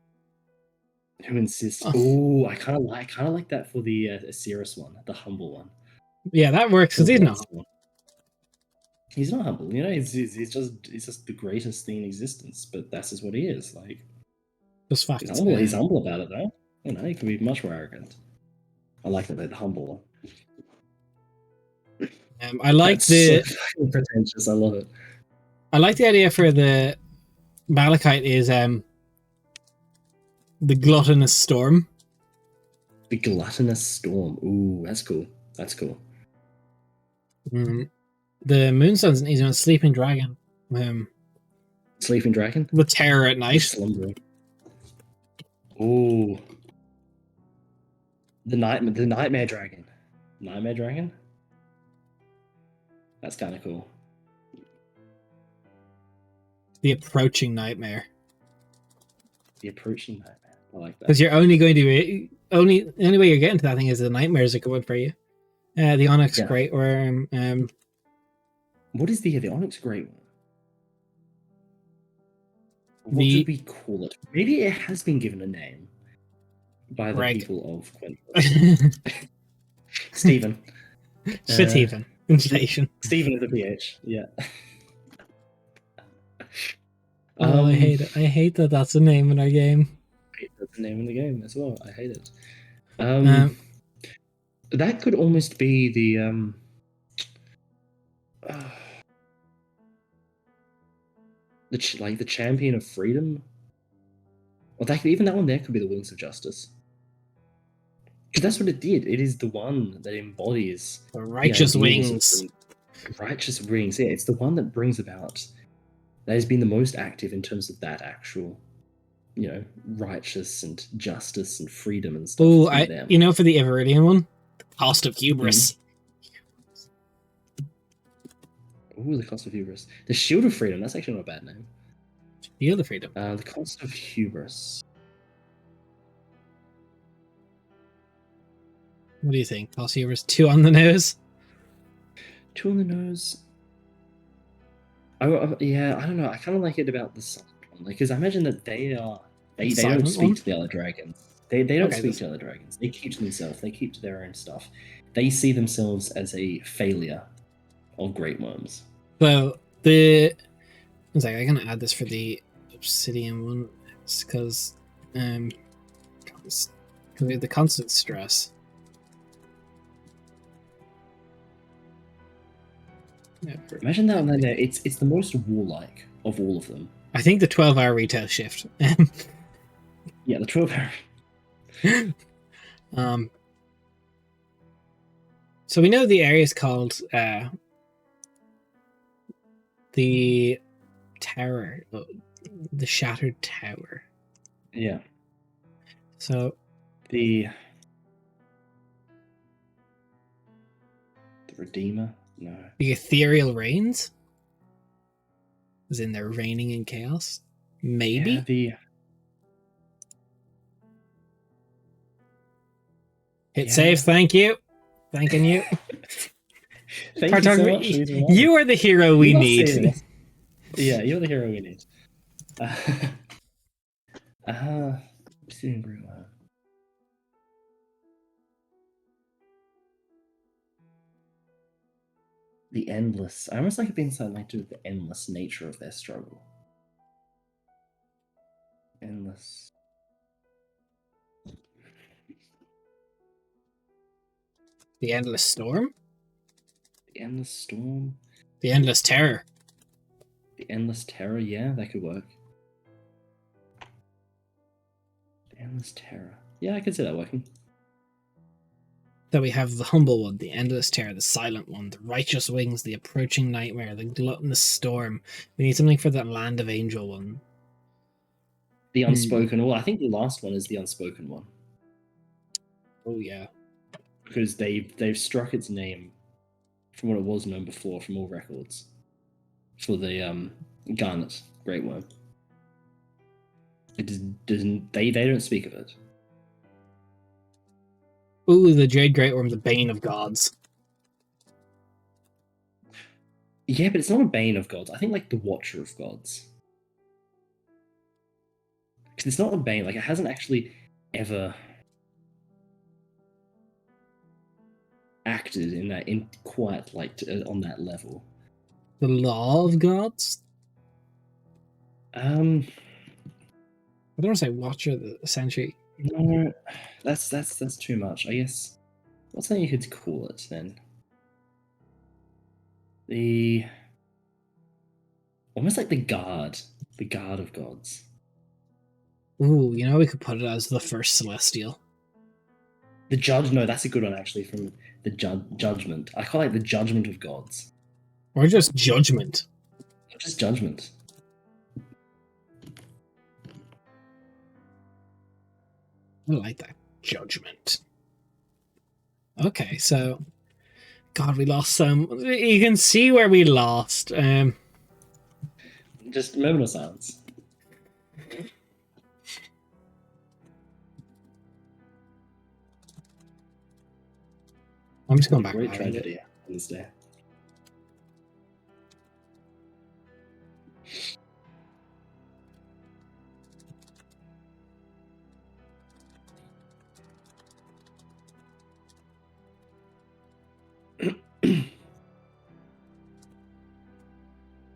Who insists? Oh, I kind of like that for the Cirrus one, the humble one. Yeah, that works because he's not. He's not humble, you know. He's just the greatest thing in existence. But that's just what he is. Like, just fact. He's humble about it, though. You know, he can be much more arrogant. I like that, the humble one. I like the so pretentious. I love it. I like the idea for the Malachite is the Gluttonous Storm. The Gluttonous Storm. Ooh, that's cool. That's cool. The Moonstone's an easy one. Sleeping Dragon. Sleeping Dragon? The Terror at Night. Slumbering. Ooh. The Nightmare Dragon. Nightmare Dragon? That's kind of cool. The Approaching Nightmare. The Approaching Nightmare. I like that. Because you're only going to be... the only way you're getting to that thing is the nightmares are coming for you. The Onyx Great Worm. What is the Onyx Great Worm? What should we call it? Maybe it has been given a name by the people of Quentin. Stephen. Stephen. Inflation. Stephen with a PH. Yeah. Oh, I hate it. I hate that that's a name in our game. That's the name of the game as well. I hate it. Um, That could almost be the the champion of freedom. Or even that one there could be the Wings of Justice. Because that's what it did. It is the one that embodies the righteous wings. Righteous wings. Yeah, it's the one that brings about, that has been the most active in terms of that actual, righteous and justice and freedom and stuff. Oh, for the Iveridian one, the cost of hubris. Ooh, the cost of hubris. The Shield of Freedom. That's actually not a bad name. Shield of Freedom. The cost of hubris. What do you think? Cost of hubris 2 on the nose. 2 on the nose. Yeah, I don't know. I kind of like it about the silent one, because I imagine that they don't speak to the other dragons. They don't speak to other dragons. They keep to themselves. They keep to their own stuff. They see themselves as a failure of Great Worms. So I'm gonna add this for the Obsidian one, because we have the constant stress. Yeah, imagine that one there. It's the most warlike of all of them. I think the 12-hour retail shift. Yeah, the 12-hour. So we know the area is called the Tower, the Shattered Tower. Yeah. So the Redeemer. No. The Ethereal Reigns? As in they're reigning in chaos? Maybe? Yeah, Hit save, thank you. Thanking you. Thank you so much. You are the hero we need. Yeah, you're the hero we need. The endless. I almost like it being something like to do with the endless nature of their struggle. Endless. The Endless Storm? The Endless Storm. The Endless Terror. The Endless Terror, yeah, that could work. The Endless Terror. Yeah, I could see that working. Then we have the humble one, the Endless Terror, the silent one, the righteous wings, the approaching nightmare, the gluttonous storm. We need something for that Land of Angel one. The unspoken. Well, I think the last one is the unspoken one. Oh yeah. Because they've struck its name from what it was known before from all records. For the Garnet Great Worm. It doesn't they don't speak of it. Ooh, the Jade Great Worm, the Bane of Gods. Yeah, but it's not a Bane of Gods. I think like the Watcher of Gods. Because it's not a Bane. Like it hasn't actually ever acted in quite like on that level. The Law of Gods. I don't want to say Watcher the Sentry. No, that's too much. I guess what's something you could call it then? Almost like the Guard of Gods. Ooh, we could put it as the first Celestial. The Judge. No, that's a good one actually. From the Judgment. I call it the Judgment of Gods. Or just Judgment. Just Judgment. I like that. Judgment. Okay, so God, we lost some. You can see where we lost. Just a moment of silence. I'm just going back. Great tragedy on this day.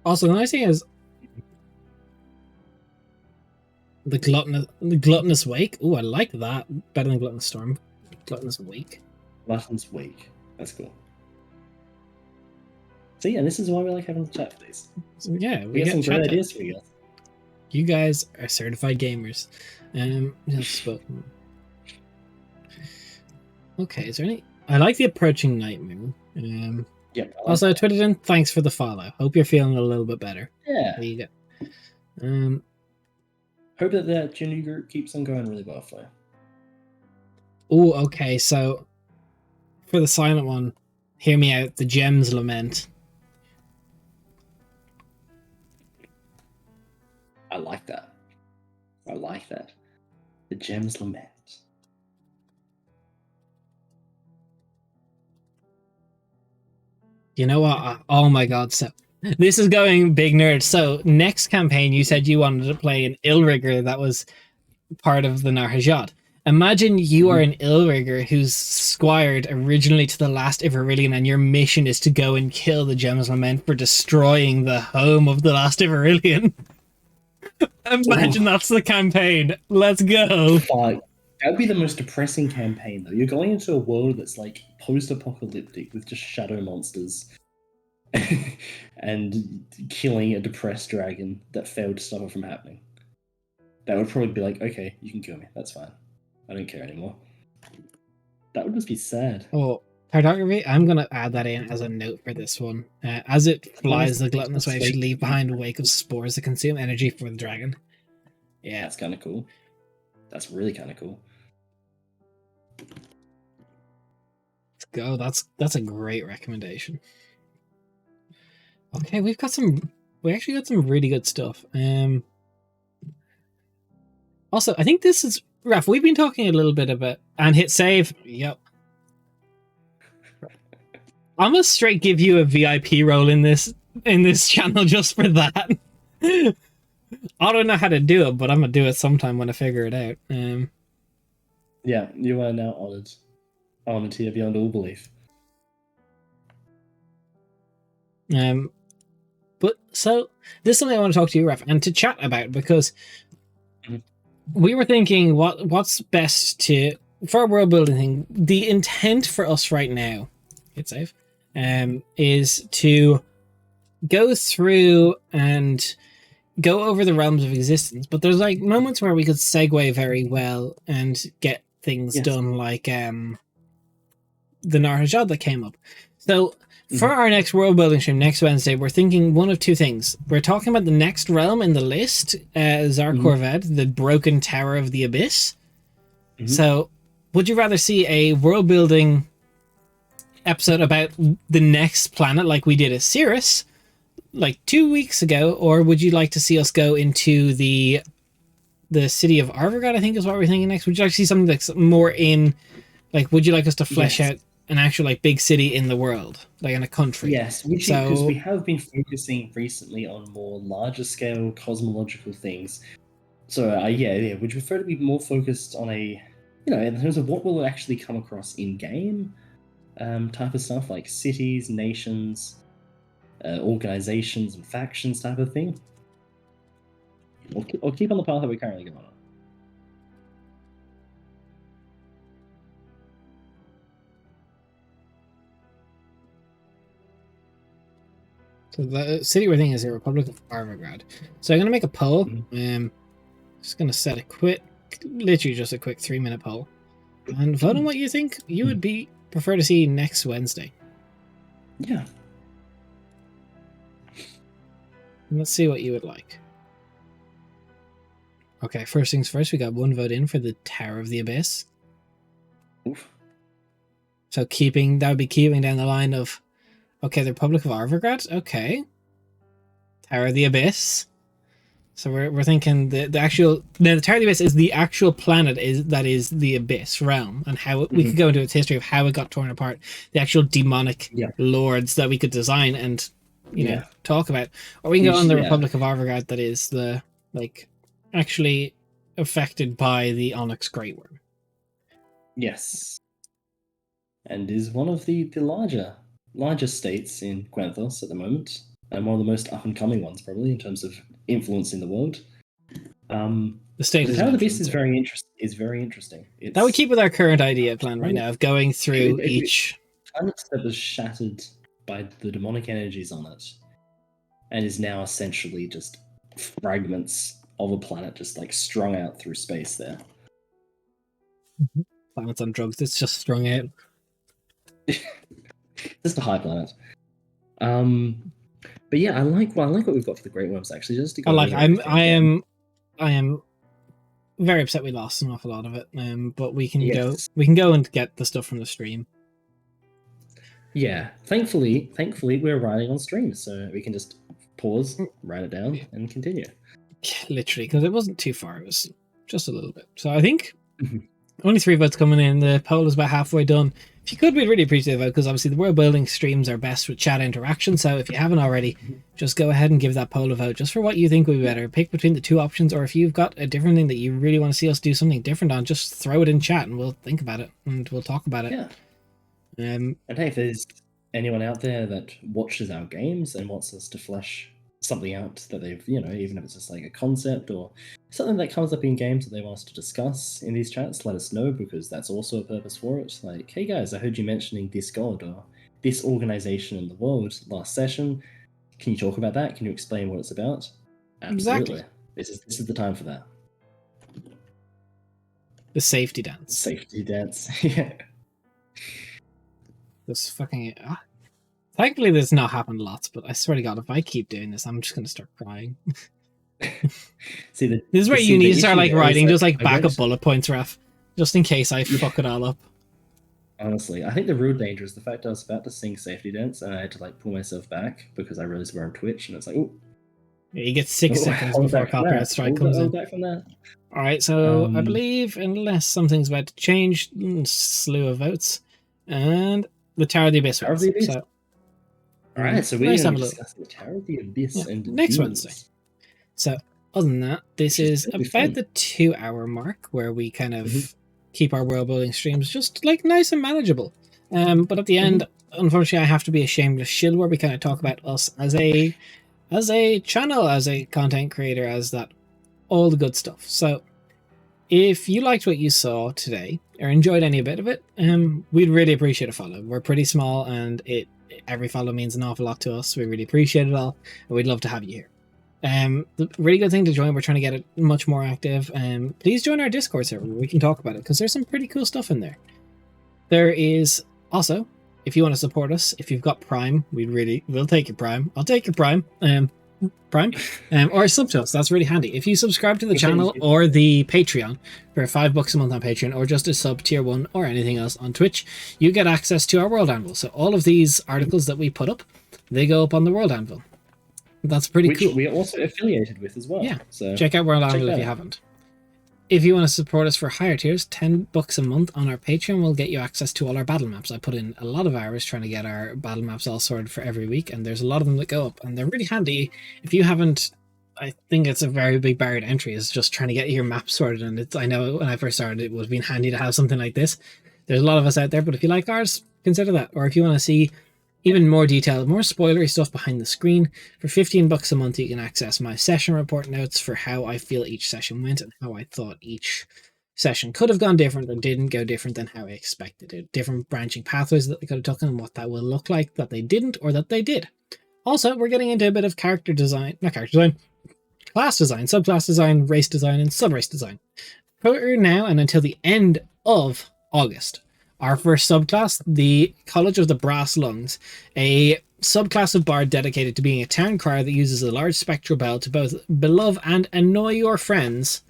Also, the nice thing is the gluttonous wake. Oh, I like that better than gluttonous storm. Gluttonous wake. Glutton's Wake. That's cool. See, and this is why we like having the chat for these. So, yeah, We get some great ideas for you guys. You guys are certified gamers. Yes, but okay. Is there any? I like the approaching nightmare. Yep. Also, I tweeted in. Thanks for the follow. Hope you're feeling a little bit better. Yeah. There you go. Hope that that new group keeps on going really well for you. Oh, okay. So for the silent one, hear me out. The Gems Lament. I like that. I like that. The Gems Lament. You know what? Oh my god, so this is going big nerd. So next campaign you said you wanted to play an Illrigger that was part of the Narhajad. Imagine you are an Illrigger who's squired originally to the last Iverillion and your mission is to go and kill the Gems Lament for destroying the home of the last Iverillion. Imagine that's the campaign. Let's go. Fuck. That would be the most depressing campaign, though. You're going into a world that's like post-apocalyptic with just shadow monsters and killing a depressed dragon that failed to stop it from happening. That would probably be like, okay, you can kill me. That's fine. I don't care anymore. That would just be sad. Oh, cartography. I'm going to add that in as a note for this one. As it flies, the gluttonous wave should leave behind a wake of spores that consume energy for the dragon. Yeah, that's kind of cool. That's really kind of cool. Let's go. That's a great recommendation. Okay, we actually got some really good stuff. Also, I think this is Raph, we've been talking a little bit about and hit save. Yep. I'm gonna straight give you a VIP role in this channel just for that. I don't know how to do it, but I'm gonna do it sometime when I figure it out. Yeah, you are now honored. Honored here beyond all belief. But so this is something I want to talk to you, Raph, and to chat about because we were thinking what's best to for a world building thing. The intent for us right now, hit save, is to go through and go over the realms of existence, but there's like moments where we could segue very well and get things done, like the Narhajad that came up. So for our next world building stream next Wednesday, we're thinking one of two things. We're talking about the next realm in the list, Zarkorved, the Broken Tower of the Abyss. So would you rather see a world building episode about the next planet like we did at Cirrus like 2 weeks ago, or would you like to see us go into the city of Arvergod, I think is what we're thinking next? Would you like to see something that's more in, like, would you like us to flesh out an actual like big city in the world, like in a country? Yes, because we have been focusing recently on more larger scale cosmological things. So would you prefer to be more focused on a, in terms of what will actually come across in game, type of stuff like cities, nations, organizations and factions type of thing? Or keep on the path that we're currently going on. So the city we're thinking is the Republic of Arvergrad. So I'm going to make a poll. Just going to set literally just a quick 3-minute poll. And vote on what you think you would prefer to see next Wednesday. Yeah. And let's see what you would like. Okay, first things first, we got one vote in for the Tower of the Abyss. Oof. So that would be keeping down the line of, okay, the Republic of Arvergrad, okay. Tower of the Abyss. So we're thinking the Tower of the Abyss is the actual planet that is the Abyss realm, and how we could go into its history of how it got torn apart, the actual demonic lords that we could design and talk about. Or we can go on the Republic of Arvergard that is the actually affected by the Onyx Great Worm. Yes. And is one of the larger states in Gwenthos at the moment. and one of the most up-and-coming ones, probably, in terms of influencing the world. The state the Tower of the Beast is very interesting. That would keep with our current idea plan right now of going through each planet that was shattered by the demonic energies on it, and is now essentially just fragments of a planet just like strung out through space there. Planets on drugs, it's just strung out. Just a high planet. But yeah, I like what we've got for the Great Worms actually. Just to go I am very upset we lost an awful lot of it. But we can go and get the stuff from the stream. Yeah, thankfully we're writing on stream, so we can just pause, write it down, and continue. Literally, because it wasn't too far; it was just a little bit. So I think only 3 votes coming in. The poll is about halfway done. If you could, we'd really appreciate the vote, because obviously the world building streams are best with chat interaction. So if you haven't already, just go ahead and give that poll a vote, just for what you think would be better. Pick between the 2 options, or if you've got a different thing that you really want to see us do something different on, just throw it in chat and we'll think about it and we'll talk about it. Yeah. And hey, if there's anyone out there that watches our games and wants us to flesh something out that they've, even if it's just like a concept or something that comes up in games that they want us to discuss in these chats, let us know, because that's also a purpose for it. Like, hey guys, I heard you mentioning this god or this organization in the world last session. Can you talk about that? Can you explain what it's about? Absolutely. Exactly. This is the time for that. The safety dance. Safety dance. Yeah. This fucking... Thankfully, this has not happened lots, but I swear to God, if I keep doing this, I'm just going to start crying. This is where you need to start writing just backup bullet points, Raf, just in case I fuck it all up. Honestly, I think the real danger is the fact I was about to sing Safety Dance and I had to pull myself back because I realized we're on Twitch and it's like, oh. Yeah, you get 6 seconds before copyright strike comes in. Back from that. All right, so I believe, unless something's about to change, slew of votes, and the Tower of the Abyss. So, all right, so we're going to discuss the Tower of the Abyss and next Wednesday. So, other than that, this is about the 2-hour mark where we kind of keep our world building streams just nice and manageable. But at the end, unfortunately, I have to be a shameless shill where we kind of talk about us as a channel, as a content creator, as that all the good stuff. So, if you liked what you saw today or enjoyed any bit of it, we'd really appreciate a follow. We're pretty small, and every follow means an awful lot to us. We really appreciate it all, and we'd love to have you here. The really good thing to join, we're trying to get it much more active. Please join our Discord server where we can talk about it, because there's some pretty cool stuff in there. There is also, if you want to support us, if you've got Prime, we'll take your Prime. I'll take your Prime. Or sub to us. That's really handy. If you subscribe to the channel or the Patreon for $5 a month on Patreon, or just a sub tier 1 or anything else on Twitch, you get access to our World Anvil. So all of these articles that we put up, they go up on the World Anvil. That's pretty cool. We are also affiliated with as well. Yeah. So check out World Anvil if you haven't. If you want to support us for higher tiers, $10 a month on our Patreon will get you access to all our battle maps. I put in a lot of hours trying to get our battle maps all sorted for every week, and there's a lot of them that go up, and they're really handy. If you haven't, I think it's a very big barrier to entry, is just trying to get your map sorted, and I know when I first started it would have been handy to have something like this. There's a lot of us out there, but if you like ours, consider that. Or if you want to see even more detailed, more spoilery stuff behind the screen, for $15 a month you can access my session report notes for how I feel each session went and how I thought each session could have gone different or didn't go different than how I expected it. Different branching pathways that they could have taken and what that will look like that they didn't or that they did. Also, we're getting into a bit of class design, subclass design, race design, and sub-race design. For now and until the end of August. Our first subclass, the College of the Brass Lungs, a subclass of bard dedicated to being a town crier that uses a large spectral bell to both beloved and annoy your friends.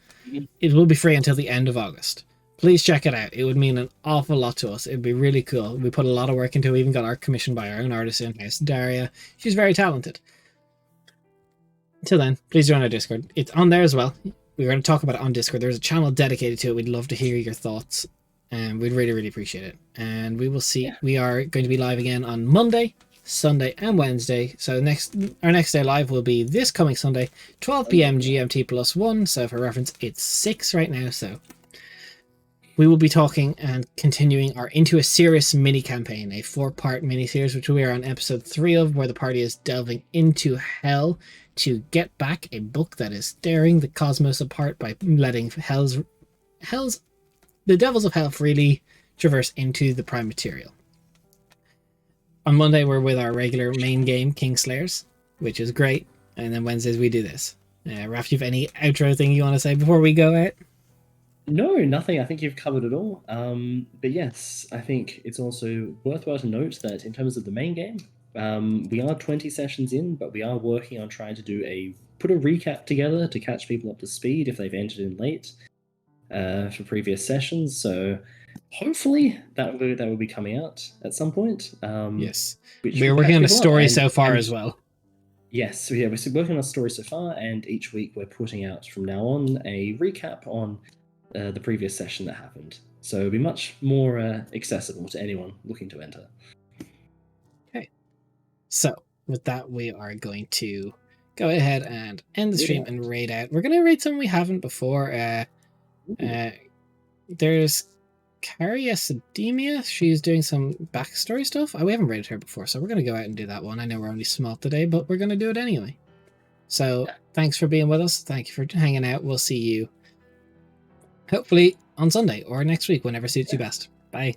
It will be free until the end of August. Please check it out. It would mean an awful lot to us. It'd be really cool. We put a lot of work into it. We even got art commissioned by our own artist in-house, Daria. She's very talented. Until then, please join our Discord. It's on there as well. We're going to talk about it on Discord. There's a channel dedicated to it. We'd love to hear your thoughts. And we'd really, really appreciate it. And we will see. Yeah. We are going to be live again on Monday, Sunday, and Wednesday. So our next day live will be this coming Sunday, 12 p.m. GMT +1. So for reference, it's 6 right now. So we will be talking and continuing our Into a Serious mini campaign, a 4-part mini series, which we are on episode 3 of, where the party is delving into hell to get back a book that is tearing the cosmos apart by letting the devils of hell freely traverse into the prime material. On Monday, we're with our regular main game, Kingslayers, which is great. And then Wednesdays, we do this. Raph, you have any outro thing you want to say before we go out? No, nothing. I think you've covered it all. But yes, I think it's also worthwhile to note that in terms of the main game, we are 20 sessions in, but we are working on trying to put a recap together to catch people up to speed if they've entered in late for previous sessions. So hopefully that will be coming out at some point. Yes, we're working on a story so far as well. Yes, so yeah, we're working on a story so far, and each week we're putting out from now on a recap on the previous session that happened. So it'll be much more accessible to anyone looking to enter. Okay. So with that, we are going to go ahead and end the stream and raid out. We're going to raid someone we haven't before. There's Cariacidemia. She's doing some backstory stuff. We haven't raided her before, so we're going to go out and do that one. I know we're only small today, but we're going to do it anyway. So thanks for being with us. Thank you for hanging out. We'll see you hopefully on Sunday or next week, whenever suits you best. Bye.